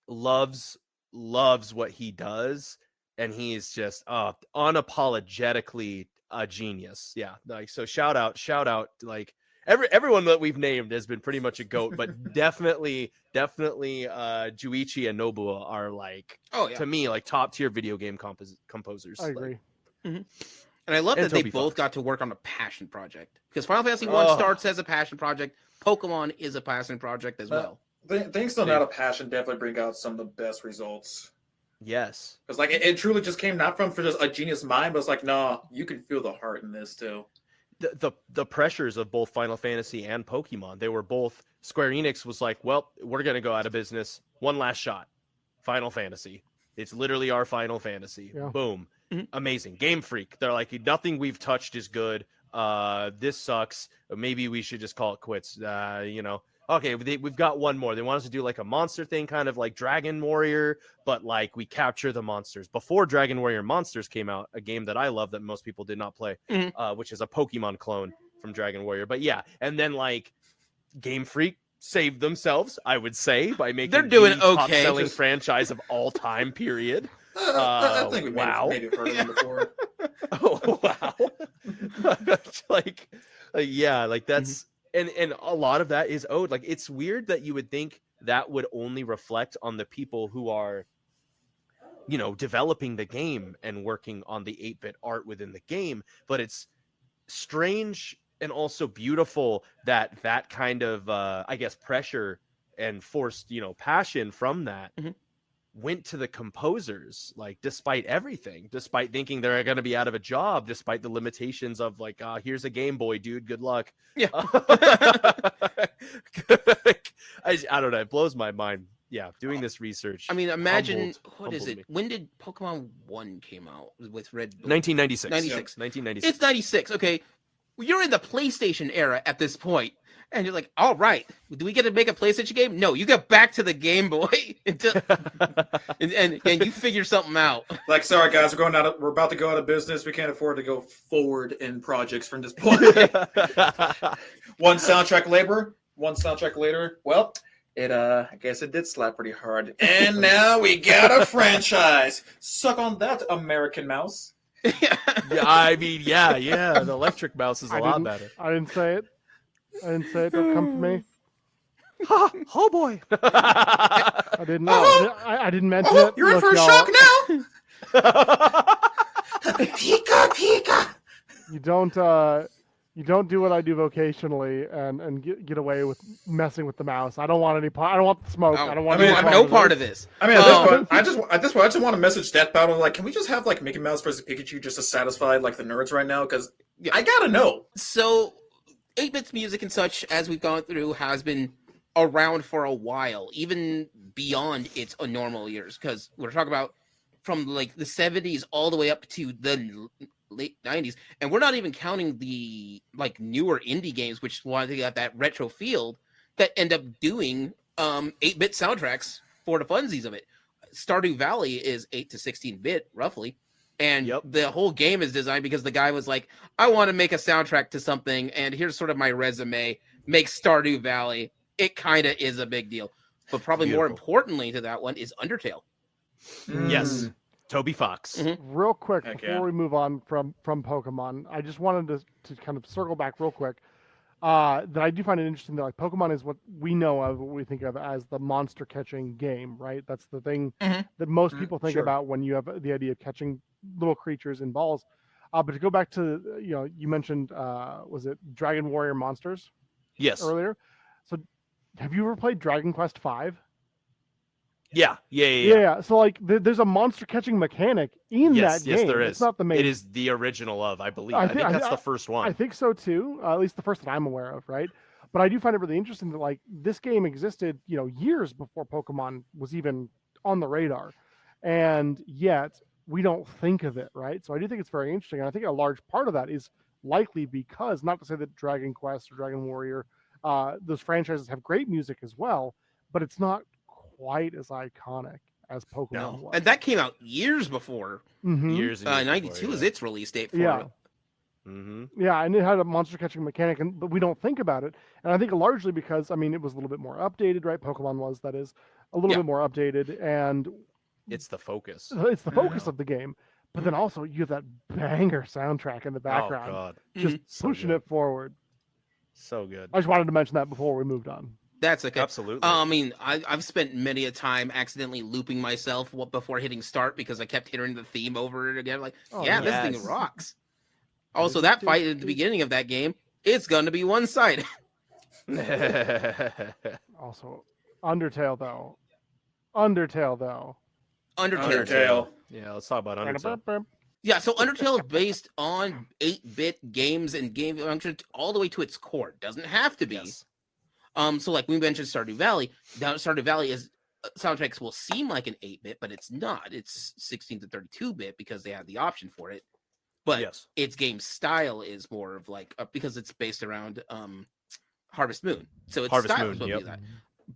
loves what he does, and he's just unapologetically a genius. Yeah, like so shout out like everyone that we've named has been pretty much a goat, but definitely Juichi and Nobuo are like Oh, yeah. to me like top tier video game composers. I Like, agree. And I love And that they Toby both Fox. got to work on a passion project. Because Final Fantasy 1 Oh. starts as a passion project. Pokemon is a passion project as well. Things done out of passion definitely bring out some of the best results. yes. Because like it truly just came not from for just a genius mind, but it's like, no, you can feel the heart in this too. The pressures of both Final Fantasy and Pokemon, they were both Square Enix was like, well, we're gonna go out of business. One last shot. Final Fantasy. It's literally our Final Fantasy. Yeah. Boom. Mhm. Amazing. Game Freak. They're like, nothing we've touched is good. This sucks. Maybe we should just call it quits. Okay, we've got one more. They want us to do like a monster thing, kind of like Dragon Warrior, but like we capture the monsters. Before Dragon Warrior Monsters came out, a game that I love that most people did not play, which is a Pokemon clone from Dragon Warrior. But yeah, and then like Game Freak saved themselves, I would say, by making They're doing the okay. top-selling Just- franchise of all time. Period. I think we wow. maybe heard of them before. Oh wow. like yeah, like that's and a lot of that is owed. Like it's weird that you would think that would only reflect on the people who are developing the game and working on the 8-bit art within the game, but it's strange and also beautiful that kind of I guess pressure and forced passion from that went to the composers, like despite everything, despite thinking they're going to be out of a job, despite the limitations of like here's a Game Boy, dude, good luck. Yeah. I don't know, it blows my mind. Yeah, doing this research. I mean, imagine, what is humbled it? me. When did Pokemon 1 came out with Red Bull? 1996. 96. 1996. It's 96. Okay. You're in the PlayStation era at this point, and you're like, all right, do we get to make a PlayStation game? No, you get back to the Game Boy and you figure something out. Like, sorry guys, we're about to go out of business. We can't afford to go forward in projects from this point. One soundtrack later. Well, I guess it did slap pretty hard. And now we got a franchise. Suck on that, American Mouse. Yeah, I mean, yeah. The electric mouse is a lot better. I didn't say it. Don't come for me. Oh boy. I didn't know. I didn't mention Oh, it. you're in Look, for a y'all, shock now. Pika, Pika. You don't. You don't do what I do vocationally and get away with messing with the mouse. I don't want any part. I don't want the smoke. Oh, I don't want. I mean, any I'm part no of part this. of this. I mean, at this Um, point, I just want to message Death Battle. Like, can we just have like Mickey Mouse versus Pikachu just to satisfy like the nerds right now? Because Yeah. I gotta know. So 8-bits music and such, as we've gone through, has been around for a while, even beyond its normal years, because we're talking about from like the 70s all the way up to the late 90s, and we're not even counting the like newer indie games, which want to get that retro field, that end up doing 8-bit soundtracks for the funsies of it. Stardew Valley is 8 to 16-bit roughly, and Yep. the whole game is designed because the guy was like, I want to make a soundtrack to something, and here's sort of my resume, make Stardew Valley. It kind of is a big deal. But probably more Beautiful. importantly to that one is Undertale. Yes. Toby Fox. Mhm. Real quick Heck before yeah. we move on from Pokemon, I just wanted to kind of circle back real quick. That I do find it interesting that like Pokemon is what we know of, what we think of as the monster catching game, right? That's the thing Mhm. that most Mhm, people think sure. about when you have the idea of catching little creatures in balls. But to go back to you mentioned was it Dragon Warrior Monsters Yes. earlier? So have you ever played Dragon Quest V? Yeah. Yeah. So like there's a monster catching mechanic in Yes, that game. yes, there It's is. not the main. It is the original of, I believe. I I thi- think I- that's I- the first one. I think so too. At least the first that I'm aware of, right? But I do find it really interesting that like this game existed, years before Pokemon was even on the radar, and yet we don't think of it, right? So I do think it's very interesting, and I think a large part of that is likely because, not to say that Dragon Quest or Dragon Warrior, those franchises have great music as well, but it's not quite as iconic as Pokemon No. was. And that came out years before. Mhm. Years and years 92 is its release date for Yeah. it. Mm-hmm. Yeah, and it had a monster catching mechanic, but we don't think about it. And I think largely because, I mean, it was a little bit more updated, right? Pokemon was, that is, a little Yeah. bit more updated, and It's the focus. it's the focus Yeah. of the game. But then also, you have that banger soundtrack in the Oh background, God, just So pushing good. it forward. so good. I just wanted to mention that before we moved on. That's okay. Absolutely. I mean, I've spent many a time accidentally looping myself before hitting start because I kept hearing the theme over and again. Like, Oh, yeah, yes. this thing rocks. Also, that fight at the beginning of that game, it's going to be one-sided. Also, Undertale, though. Undertale. Undertale. Yeah, let's talk about Undertale. Yeah, so Undertale is based on 8-bit games and game function all the way to its core. It doesn't have to be. Yes. So like we mentioned Stardew Valley. Now Stardew Valley is soundtracks will seem like an 8-bit, but it's not. It's 16 to 32-bit because they have the option for it. But Yes. its game style is more of like because it's based around Harvest Moon. So its Harvest style Moon, is supposed to be yep. that.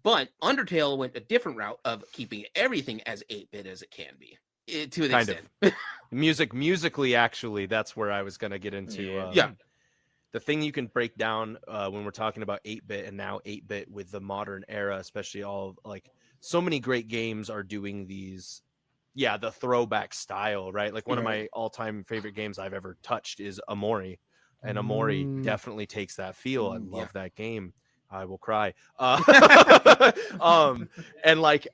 But Undertale went a different route of keeping everything as 8-bit as it can be. To an Kind of. extent. Musically, actually, that's where I was gonna get into. Yeah. The thing you can break down when we're talking about 8-bit and now 8-bit with the modern era, especially all like so many great games are doing these. Yeah, the throwback style, right? Like one of my all-time favorite games I've ever touched is Amori, and Amori definitely takes that feel. I love that game. I will cry. And like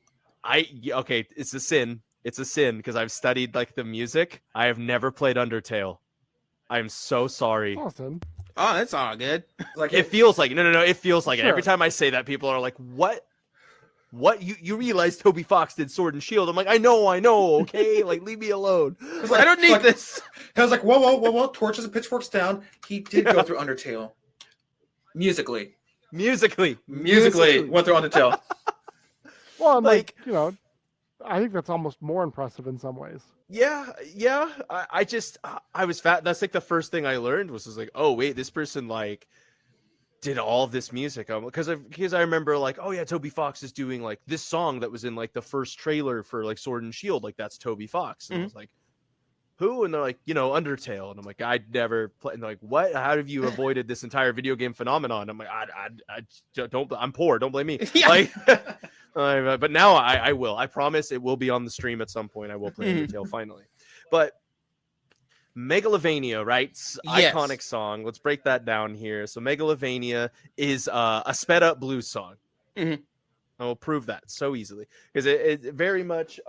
it's a sin. It's a sin because I've studied like the music. I have never played Undertale. I'm so sorry. Awesome. Oh, that's all good. Like It feels like no. It feels like it. Every Sure. time I say that, people are like, "What? What? You realize Toby Fox did Sword and Shield?" I'm like, I know. Okay, like leave me alone. I don't need this. I was like, whoa, torches and pitchforks down. He did go through Undertale. Musically went through Undertale. Well, and Like- I think that's almost more impressive in some ways. Yeah. I was fat. That's like the first thing I learned was like, oh wait, this person like did all of this music. Because I remember like, oh yeah, Toby Fox is doing like this song that was in like the first trailer for like Sword and Shield. Like that's Toby Fox. And I was like, who? And they're like, Undertale. And I'm like, I'd never play. And they're like, what? How have you avoided this entire video game phenomenon? I'm like, I don't. I'm poor. Don't blame me. Yeah. Like, but now I will. I promise it will be on the stream at some point. I will play Undertale finally. But Megalovania, right? Yes. Iconic song. Let's break that down here. So Megalovania is a sped up blues song. Mhm. I will prove that so easily because it very much.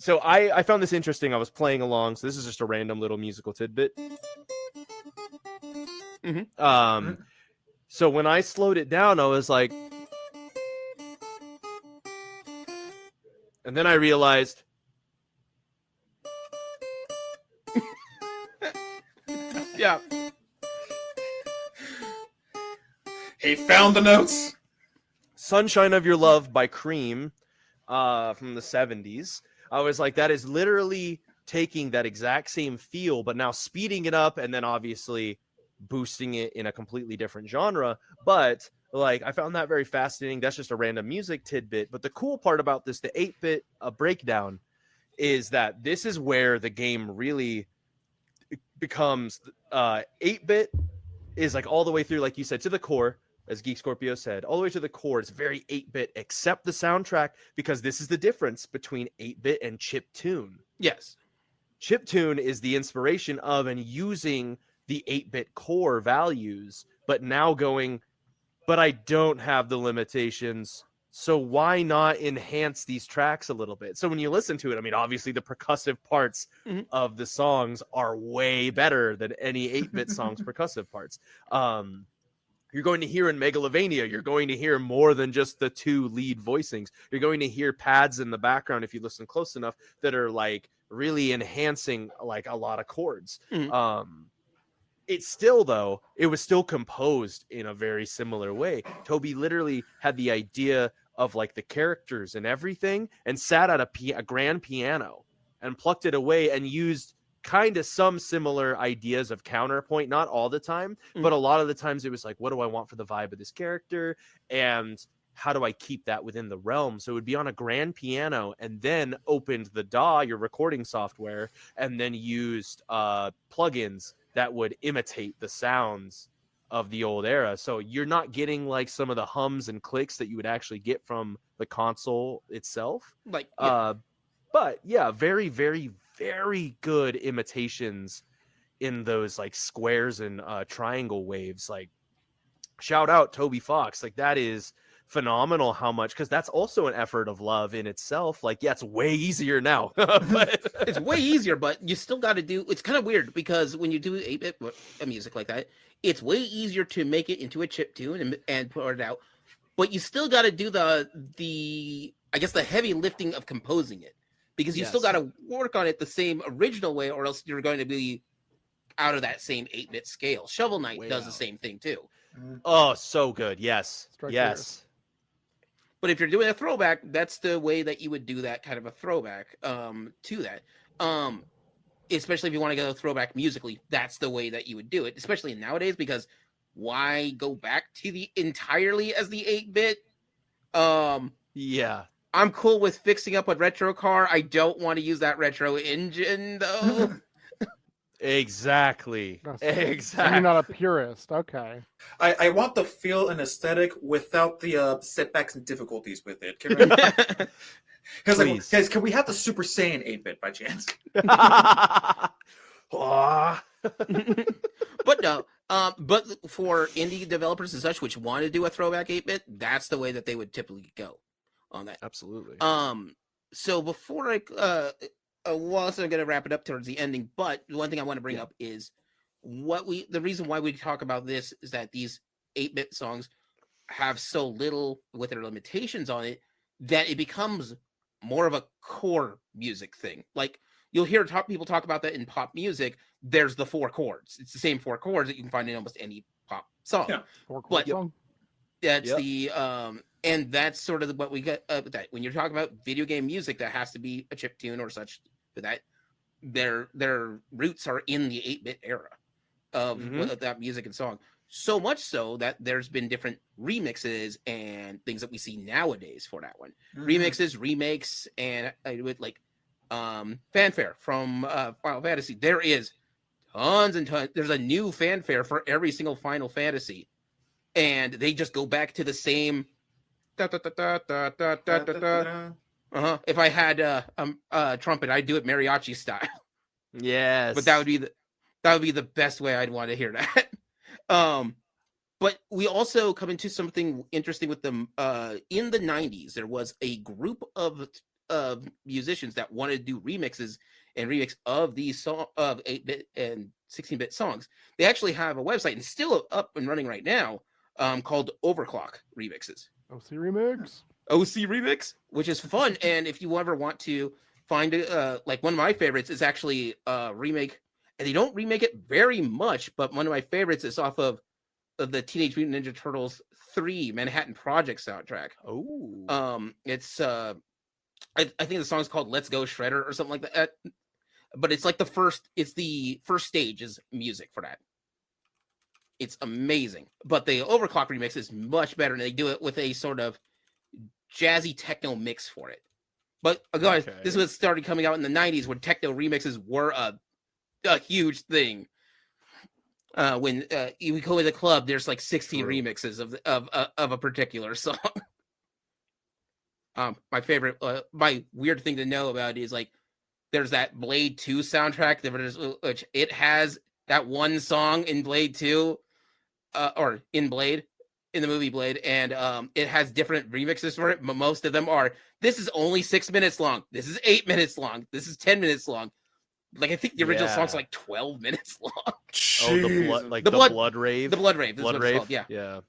So I found this interesting. I was playing along. So this is just a random little musical tidbit. Mhm. So when I slowed it down, I was like, and then I realized, Yeah. He found the notes. Sunshine of Your Love by Cream from the 70s. I was like, that is literally taking that exact same feel, but now speeding it up and then obviously boosting it in a completely different genre. But like, I found that very fascinating. That's just a random music tidbit. But the cool part about this, the 8-bit breakdown, is that this is where the game really becomes 8-bit is like all the way through, like you said, to the core. As Geek Scorpio said, all the way to the core, it's very 8-bit, except the soundtrack, because this is the difference between 8-bit and chiptune. Yes. Chiptune is the inspiration of and using the 8-bit core values, but now going, but I don't have the limitations, so why not enhance these tracks a little bit? So when you listen to it, I mean, obviously the percussive parts of the songs are way better than any 8-bit song's percussive parts. You're going to hear in Megalovania, you're going to hear more than just the 2 lead voicings. You're going to hear pads in the background, if you listen close enough, that are like really enhancing like a lot of chords. It's still, though, it was still composed in a very similar way. Toby literally had the idea of like the characters and everything and sat at a grand piano and plucked it away and used kind of some similar ideas of counterpoint, not all the time, but a lot of the times it was like, what do I want for the vibe of this character? And how do I keep that within the realm? So it would be on a grand piano and then opened the DAW, your recording software, and then used plugins that would imitate the sounds of the old era. So you're not getting like some of the hums and clicks that you would actually get from the console itself. Like, yeah. But yeah, very, very, very good imitations in those like squares and triangle waves. Like, shout out Toby Fox. Like, that is phenomenal how much, because that's also an effort of love in itself. Like, yeah, it's way easier now. But It's way easier, but you still got to do. It's kind of weird because when you do 8-bit music like that, it's way easier to make it into a chip tune and put it out. But you still got to do the I guess the heavy lifting of composing it, because you still got to work on it the same original way, or else you're going to be out of that same 8-bit scale. Shovel Knight does the same thing too. Oh, so good. Yes. Strike yes. yours. But if you're doing a throwback, that's the way that you would do that kind of a throwback to that. Especially if you want to go throwback musically, that's the way that you would do it, especially nowadays, because why go back to the entirely as the 8-bit? Yeah. I'm cool with fixing up a retro car. I don't want to use that retro engine though. Exactly. Exactly. You're not a purist. Okay. I want the feel and aesthetic without the setbacks and difficulties with it. Because like, guys, can we have the Super Saiyan 8-bit by chance? But no, but for indie developers and such which want to do a throwback 8-bit, that's the way that they would typically go on that. Absolutely. So before I well, also I'm going to wrap it up towards the ending, but one thing I want to bring up is the reason why we talk about this is that these 8-bit songs have so little with their limitations on it that it becomes more of a core music thing. Like, you'll hear people talk about that in pop music. There's the 4 chords. It's the same 4 chords that you can find in almost any pop song. Yeah. 4-chord song. That's the and that's sort of what we get with that. When you're talking about video game music, that has to be a chip tune or such. For that, their roots are in the 8-bit era of that music and song. So much so that there's been different remixes and things that we see nowadays for that one. Remixes, remakes, and with like fanfare from Final Fantasy. There is tons and tons. There's a new fanfare for every single Final Fantasy, and they just go back to the same. If I had a trumpet, I'd do it mariachi style. Yes, but that would be the best way I'd want to hear that. But we also come into something interesting with them. In the 90s, there was a group of musicians that wanted to do remixes and remix of these of 8-bit and 16-bit songs. They actually have a website and still up and running right now, called Overclock Remixes. OC Remix. OC Remix, which is fun. And if you ever want to find like one of my favorites is actually a remake, and they don't remake it very much, but one of my favorites is off of the Teenage Mutant Ninja Turtles 3 Manhattan Project soundtrack. It's I think the song's called Let's Go Shredder or something like that. But it's like the first stage is music for that. It's amazing. But the Overclock remix is much better, and they do it with a sort of jazzy techno mix for it. But guys, this was started coming out in the 90s when techno remixes were a huge thing. When you go to the club, there's like 16 remixes of a particular song. My favorite, my weird thing to know about is like there's that Blade 2 soundtrack, which it has that one song in Blade 2, or in Blade, in the movie Blade, and it has different remixes for it, but most of them are, this is only 6 minutes long, this is 8 minutes long, this is 10 minutes long. Like I think the original song's like 12 minutes long. Oh, the blood, like the blood rave. The blood rave. Blood rave. Yeah. Yeah.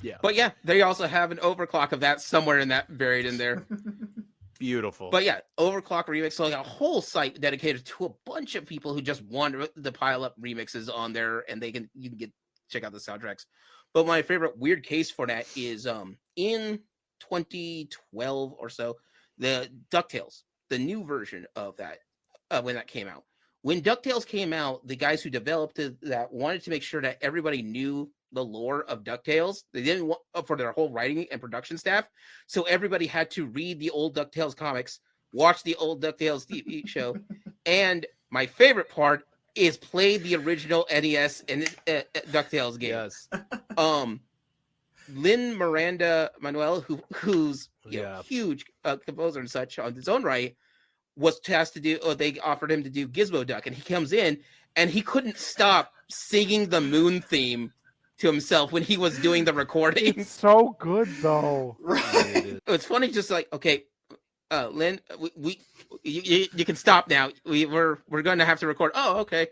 Yeah. But yeah, they also have an overclock of that somewhere in that buried in there. Beautiful. But yeah, overclock remix. So like a whole site dedicated to a bunch of people who just want to pile up remixes on there, and you can check out the soundtracks. But my favorite weird case for that is in 2012 or so, the DuckTales, the new version of that, when that came out. When DuckTales came out, the guys who developed that wanted to make sure that everybody knew the lore of DuckTales. They didn't want for their whole writing and production staff. So everybody had to read the old DuckTales comics, watch the old DuckTales TV show. And my favorite part is play the original NES and DuckTales game. Yes. Lin Miranda Manuel, who's a huge composer and such on his own right, was tasked to do, they offered him to do Gizmo Duck, and he comes in and he couldn't stop singing the Moon theme to himself when he was doing the recording. It's so good though. It's funny, just like, okay, Lynn, you can stop now. We're going to have to record. Oh, okay.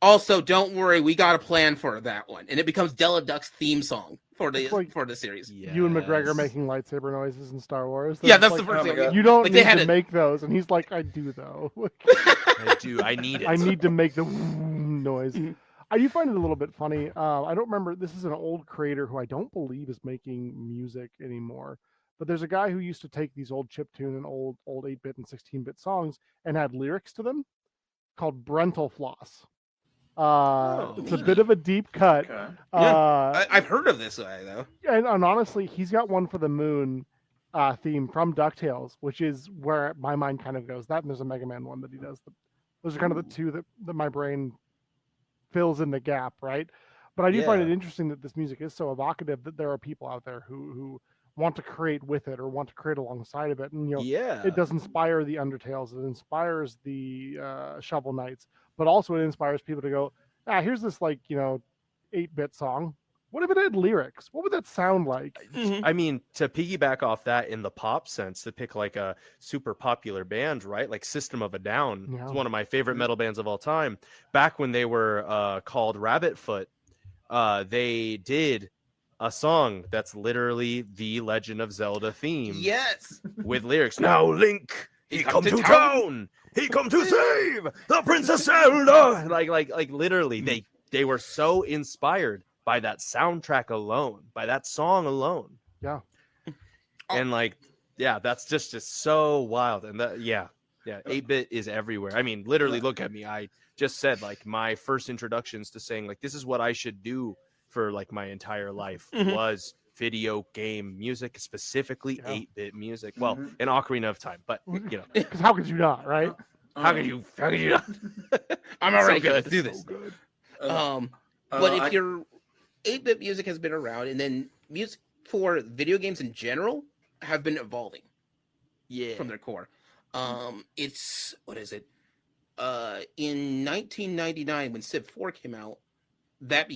Also, don't worry, we got a plan for that one, and it becomes Della Duck's theme song for the series. Yes. Ewan McGregor making lightsaber noises in Star Wars. Yeah, that's the first thing. You don't need to make those, and he's like, I do though. I do. I need it. I need to make the noise. I do find it a little bit funny. I don't remember. This is an old creator who I don't believe is making music anymore. But there's a guy who used to take these old chiptune and old 8-bit and 16-bit songs and add lyrics to them, called Brental Floss. It's a bit of a deep cut. Okay. I've heard of this guy though. And honestly, he's got one for the Moon theme from DuckTales, which is where my mind kind of goes. That and there's a Mega Man one that he does. Those are kind of the two that my brain fills in the gap, right? But I do find it interesting that this music is so evocative that there are people out there who want to create with it or want to create alongside of it. And it does inspire the Undertales, it inspires the Shovel Knights, but also it inspires people to go, here's this 8-bit song. What if it had lyrics? What would that sound like? I mean, to piggyback off that in the pop sense, to pick like a super popular band, right? Like System of a Down is one of my favorite metal bands of all time. Back when they were called Rabbit Foot, they did a song that's literally the Legend of Zelda theme. Yes. With lyrics. Now Link, he come to town. He come to save the Princess Zelda. Like literally, they were so inspired by that soundtrack alone, by that song alone. Yeah. And that's just so wild. And 8-bit is everywhere. I mean, literally, look at me. I just said my first introductions to saying this is what I should do for my entire life was video game music, specifically 8-bit music. Well, an Ocarina of Time, but because how could you not, right? How could you not? I'm already So good. Let's do this. So but if your 8-bit music has been around, and then music for video games in general have been evolving, from their core. It's what is it? In 1999, when Civ 4 came out, that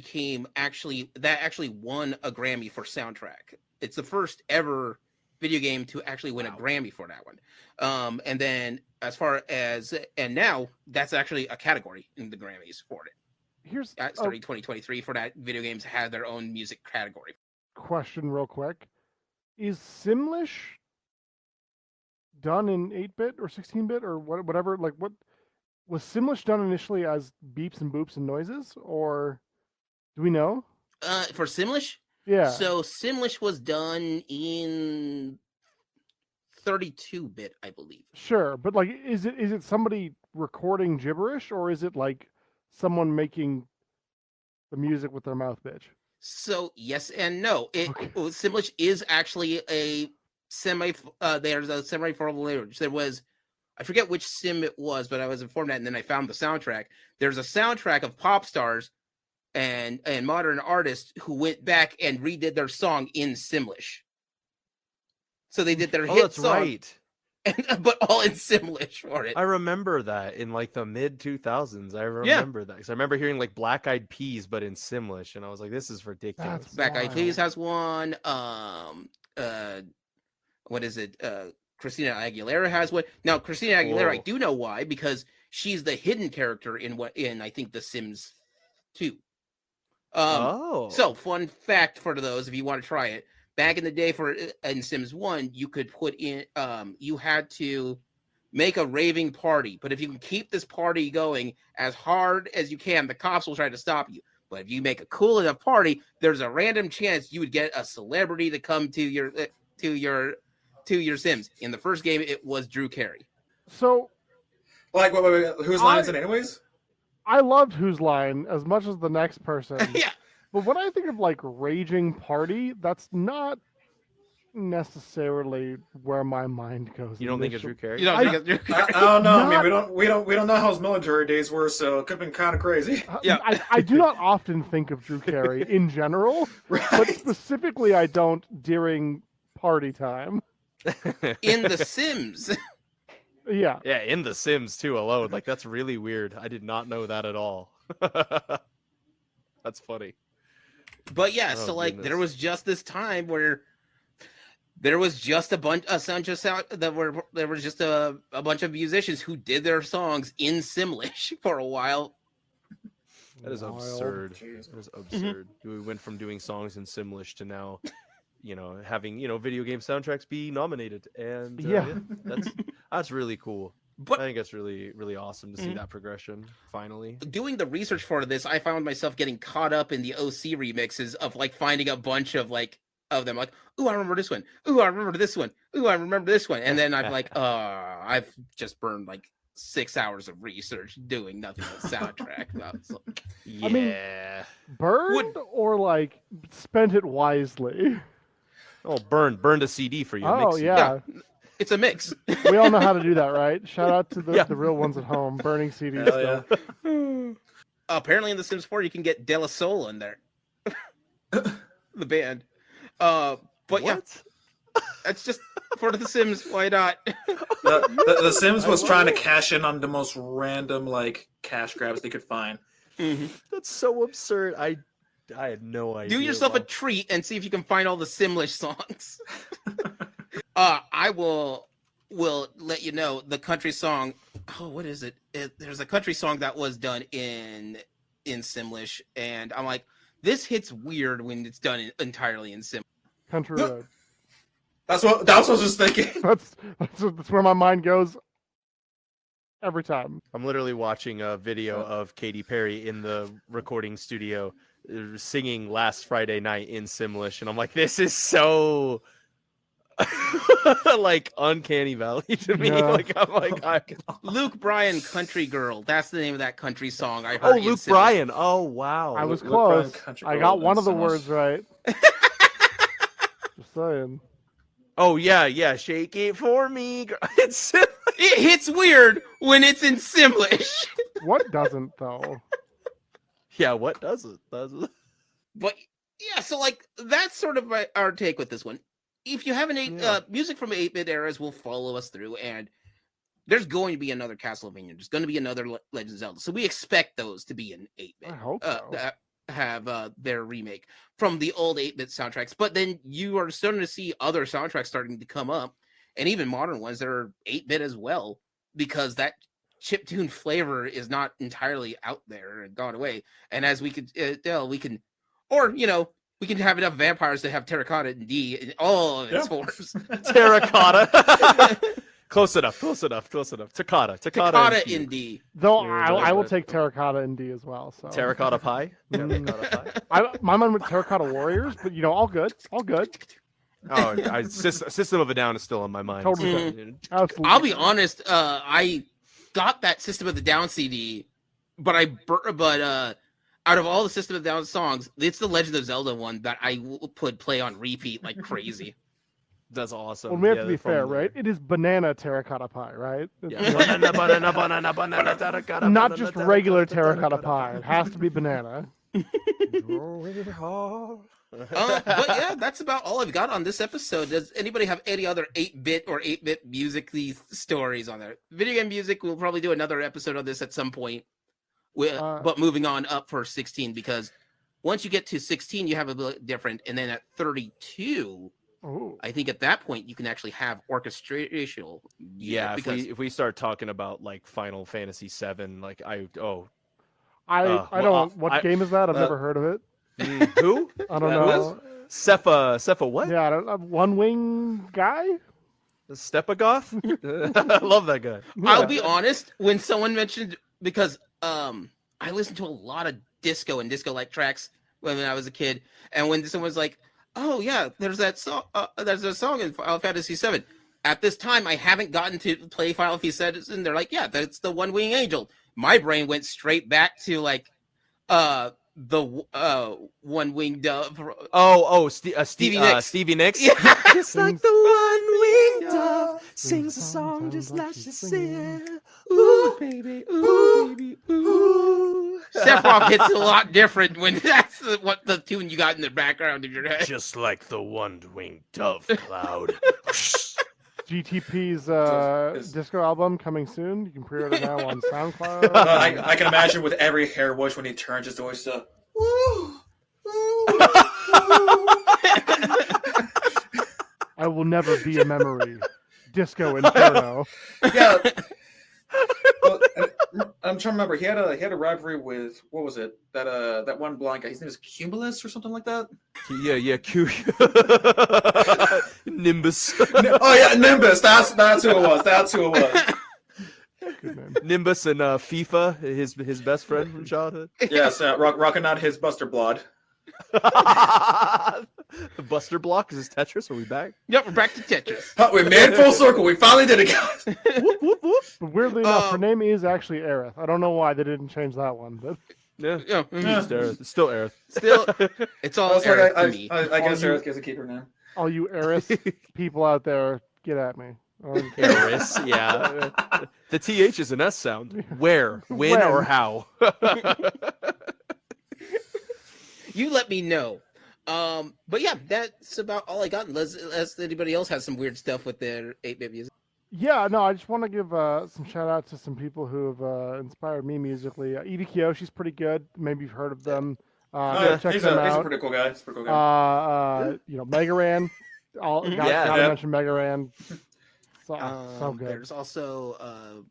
actually won a Grammy for soundtrack. It's the first ever video game to actually win a Grammy for that one. And then and now that's actually a category in the Grammys for it. Here's starting 2023 for that. Video games have their own music category. question real quick. Is Simlish done in 8-bit or 16-bit or whatever? Like, what was Simlish done initially as beeps and boops and noises, or do we know? For Simlish? Yeah. So Simlish was done in 32-bit, I believe. Sure, but like, is it somebody recording gibberish, or is it like someone making the music with their mouth, bitch? So yes and no. Okay. Simlish is actually a there's a semi-formal language. There was, I forget which sim it was, but I was informed that, and then I found the soundtrack. There's a soundtrack of pop stars and modern artists who went back and redid their song in Simlish. So they did their hit song, right. but all in Simlish for it. I remember that in like the mid 2000s. I remember that because I remember hearing like Black Eyed Peas, but in Simlish, and I was like, "This is ridiculous." Black Eyed Peas has one. What is it? Christina Aguilera has one. Now, Christina Aguilera, I do know why, because she's the hidden character in I think The Sims 2. So fun fact for those if you want to try it. Back in the day in Sims 1, you could put in you had to make a raving party, but if you can keep this party going as hard as you can, the cops will try to stop you. But if you make a cool enough party, there's a random chance you would get a celebrity to come to your Sims. In the first game, it was Drew Carey. So, like, wait, whose line is it anyways? I loved Whose Line as much as the next person. Yeah. But when I think of like raging party, that's not necessarily where my mind goes. You don't think it's Drew Carey? You don't think it's Drew Carey? I don't know. I mean, we don't know how his military days were, so it could have been kind of crazy. Yeah. I do not often think of Drew Carey in general, but specifically I don't during party time. In The Sims. Yeah. Yeah, in The Sims too alone. Like, that's really weird. I did not know that at all. That's funny. But yeah, so like there was just this time where there was just a bunch of there was just a bunch of musicians who did their songs in Simlish for a while. That is absurd. That is absurd. We went from doing songs in Simlish to now, having video game soundtracks be nominated, and that's really cool. But I think that's really, really awesome to see that progression finally. Doing the research for this, I found myself getting caught up in the OC remixes of like finding a bunch of of them, like, ooh, I remember this one. Ooh, I remember this one. Ooh, I remember this one. And then I'm like, I've just burned like 6 hours of research doing nothing but soundtrack. Yeah. I mean, burned or like spent it wisely? Oh, burned a CD for you. Oh, yeah. It's a mix. We all know how to do that, right? Shout out to the real ones at home, burning CDs still. Yeah. Apparently in The Sims 4, you can get De La Soul in there. The band. But what? Yeah, that's just for The Sims. Why not? The Sims was trying to cash in on the most random cash grabs they could find. Mm-hmm. That's so absurd. I had no idea. Do yourself a treat and see if you can find all the Simlish songs. I will let you know the country song. Oh, what is it? There's a country song that was done in Simlish, and I'm like, this hits weird when it's done entirely in Simlish. Country Road. That's what I was just thinking. That's where my mind goes every time. I'm literally watching a video of Katy Perry in the recording studio singing Last Friday Night in Simlish, and I'm like, this is so uncanny valley to me. Yeah. Luke Bryan, Country Girl. That's the name of that country song I heard. Oh, Luke Bryan. Oh, wow. I was Luke close. Bryan, I got one of the so words right. Just saying. Oh, yeah. Shake it for me. It hits weird when it's in Simlish. What doesn't, though? Yeah, what doesn't? But yeah, so that's sort of our take with this one. If you have music from 8-bit eras will follow us through, and there's going to be another Castlevania. There's going to be another Legend of Zelda. So we expect those to be in 8-bit. I hope so. their remake from the old 8-bit soundtracks. But then you are starting to see other soundtracks starting to come up, and even modern ones that are 8-bit as well, because that chiptune flavor is not entirely out there and gone away. And as we could tell, we can, or we can have enough vampires to have terracotta in D in all of its forms. Terracotta. Close enough. Terracotta in D. Though I will take terracotta in D as well. So Terracotta pie. Terracotta pie. My mind went terracotta warriors, but all good. Oh, System of a Down is still on my mind. Totally. Absolutely. I'll be honest. I got that System of the Down CD, but out of all the System of the Down songs, it's the Legend of Zelda one that I would play on repeat like crazy. That's awesome. Well, we have to be fair, right? It is banana terracotta pie, right? Yeah. banana, terracotta. Not just regular terracotta pie. It has to be banana. But yeah, that's about all I've got on this episode. Does anybody have any other 8-bit or 8-bit music stories on there? Video game music, we'll probably do another episode on this at some point. But moving on up for 16, because once you get to 16, you have a bit different. And then at 32, I think at that point, you can actually have orchestration. Yeah, if we start talking about like Final Fantasy VII, like what game is that? I've never heard of it. Who? I don't know. Sepha what? Yeah, I don't know. One wing guy? Stepagoth? I love that guy. Yeah. I'll be honest, when someone mentioned, because I listened to a lot of disco and disco-like tracks when I was a kid, and when someone was like, oh yeah, there's that song. There's a song in Final Fantasy VII. At this time, I haven't gotten to play Final Fantasy VII, and they're like, yeah, that's the One Wing Angel. My brain went straight back to like the One Wing Dove. Stevie Nicks. Yeah. Just like the One Wing Dove sings a song just like she said. Ooh, baby, ooh, baby, ooh. Sephiroth hits a lot different when that's what the tune you got in the background of your head. Just like the one-winged dove cloud. GTP's disco album coming soon. You can pre-order now on SoundCloud. I can imagine with every hair voice when he turns his voice to. I will never be a memory. Disco Inferno. Yeah. Well, I'm trying to remember. He had a rivalry with, what was it? That one blonde guy. His name is Cumulus or something like that. Yeah. Nimbus. Oh yeah, Nimbus. That's who it was. Good name. Nimbus and FIFA, his best friend from childhood. Yes, rocking out his Buster Blood. The Buster Block is his Tetris. Are we back? Yep, we're back to Tetris. We made full circle. We finally did it, guys. Whoop, whoop, whoop. But weirdly enough, her name is actually Aerith. I don't know why they didn't change that one, but Yeah. Yeah. It's still Aerith. Still, it's all Aerith to me. I guess Aerith gets to keep her name. all you Aerith people out there, get at me. Aerith, yeah. The TH is an S sound. Where, when, or how? You let me know. But yeah, that's about all I got. Unless anybody else has some weird stuff with their 8-bit music. Yeah, no, I just want to give some shout outs to some people who have inspired me musically. EV Kiyoshi's pretty good. Maybe you've heard of them. Check them out. He's a pretty cool guy. He's a pretty cool guy. You know, Megaran. Gotta mention Megaran. So good. There's also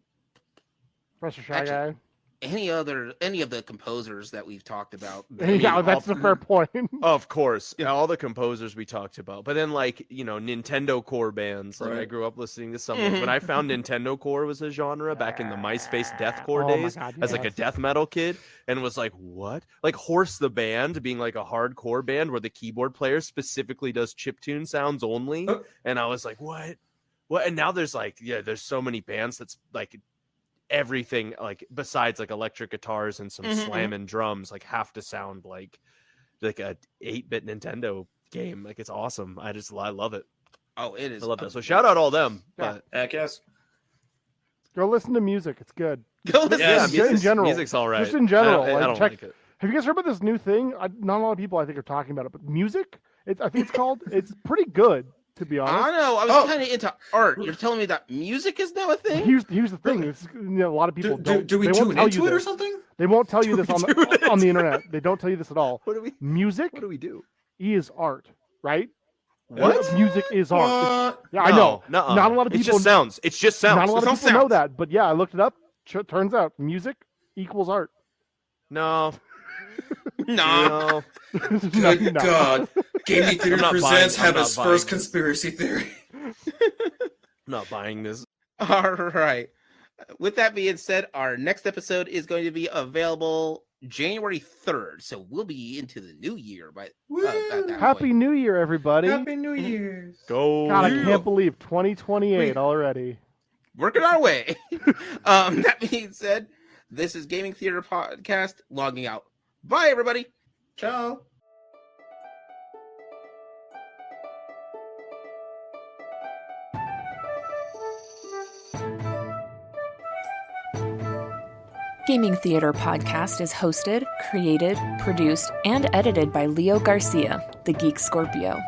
Professor Shy Guy. any of the composers that we've talked about. Yeah, that's a fair point. Of course, yeah, all the composers we talked about, but then like Nintendo core bands. Like I grew up listening to some. When I found Nintendo core was a genre back in the MySpace deathcore days, as like a death metal kid, and was like, what? Like Horse the band being like a hardcore band where the keyboard player specifically does chiptune sounds only, and I was like, what? And now there's like, there's so many bands that's like everything, like besides like electric guitars and some slamming drums, like have to sound like a 8-bit Nintendo game. Like it's awesome. I love it. Oh, it is. I love that. So shout out all them. Yeah. But Heck yes. Go listen to music. It's good. Go listen. Yeah, in general. Music's all right. Just in general. I don't like it. Have you guys heard about this new thing? Not a lot of people I think are talking about it, but music. I think it's called. It's pretty good. To be honest, I know. I was kind of into art. You're telling me that music is now a thing? Here's the thing. A lot of people Do we tune into it or something? They won't tell you this on do the that? on the internet. They don't tell you this at all. What do we? Music What do we do? is art, right? What? Music is art. What? Yeah, I know. nuh-uh. Not a lot of It people. just sounds. It just sounds. Not a lot of It's people all know sounds. that, but yeah, I looked it up. Turns out, music equals art. No. Nah. No. Good No. God. Gaming Theater not Presents buying- I'm have not its buying first this. conspiracy theory. I'm not buying this. All right. With that being said, our next episode is going to be available January 3rd. So we'll be into the new year by Woo! at that Happy point. New Year, everybody! Happy New Year's. Go. God, I you. can't believe 2028 already. Working our way. That being said, this is Gaming Theater Podcast logging out. Bye, everybody. Ciao. Gaming Theater Podcast is hosted, created, produced, and edited by Leo Garcia, the Geek Scorpio.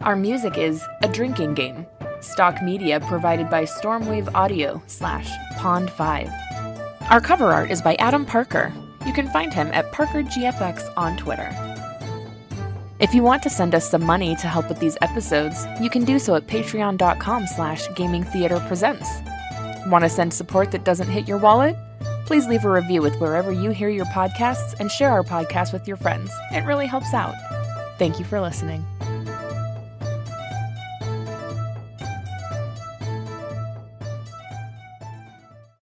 Our music is A Drinking Game. Stock media provided by Stormwave Audio /Pond5. Our cover art is by Adam Parker. You can find him at ParkerGFX on Twitter. If you want to send us some money to help with these episodes, you can do so at patreon.com/gamingtheaterpresents. Want to send support that doesn't hit your wallet? Please leave a review with wherever you hear your podcasts and share our podcast with your friends. It really helps out. Thank you for listening.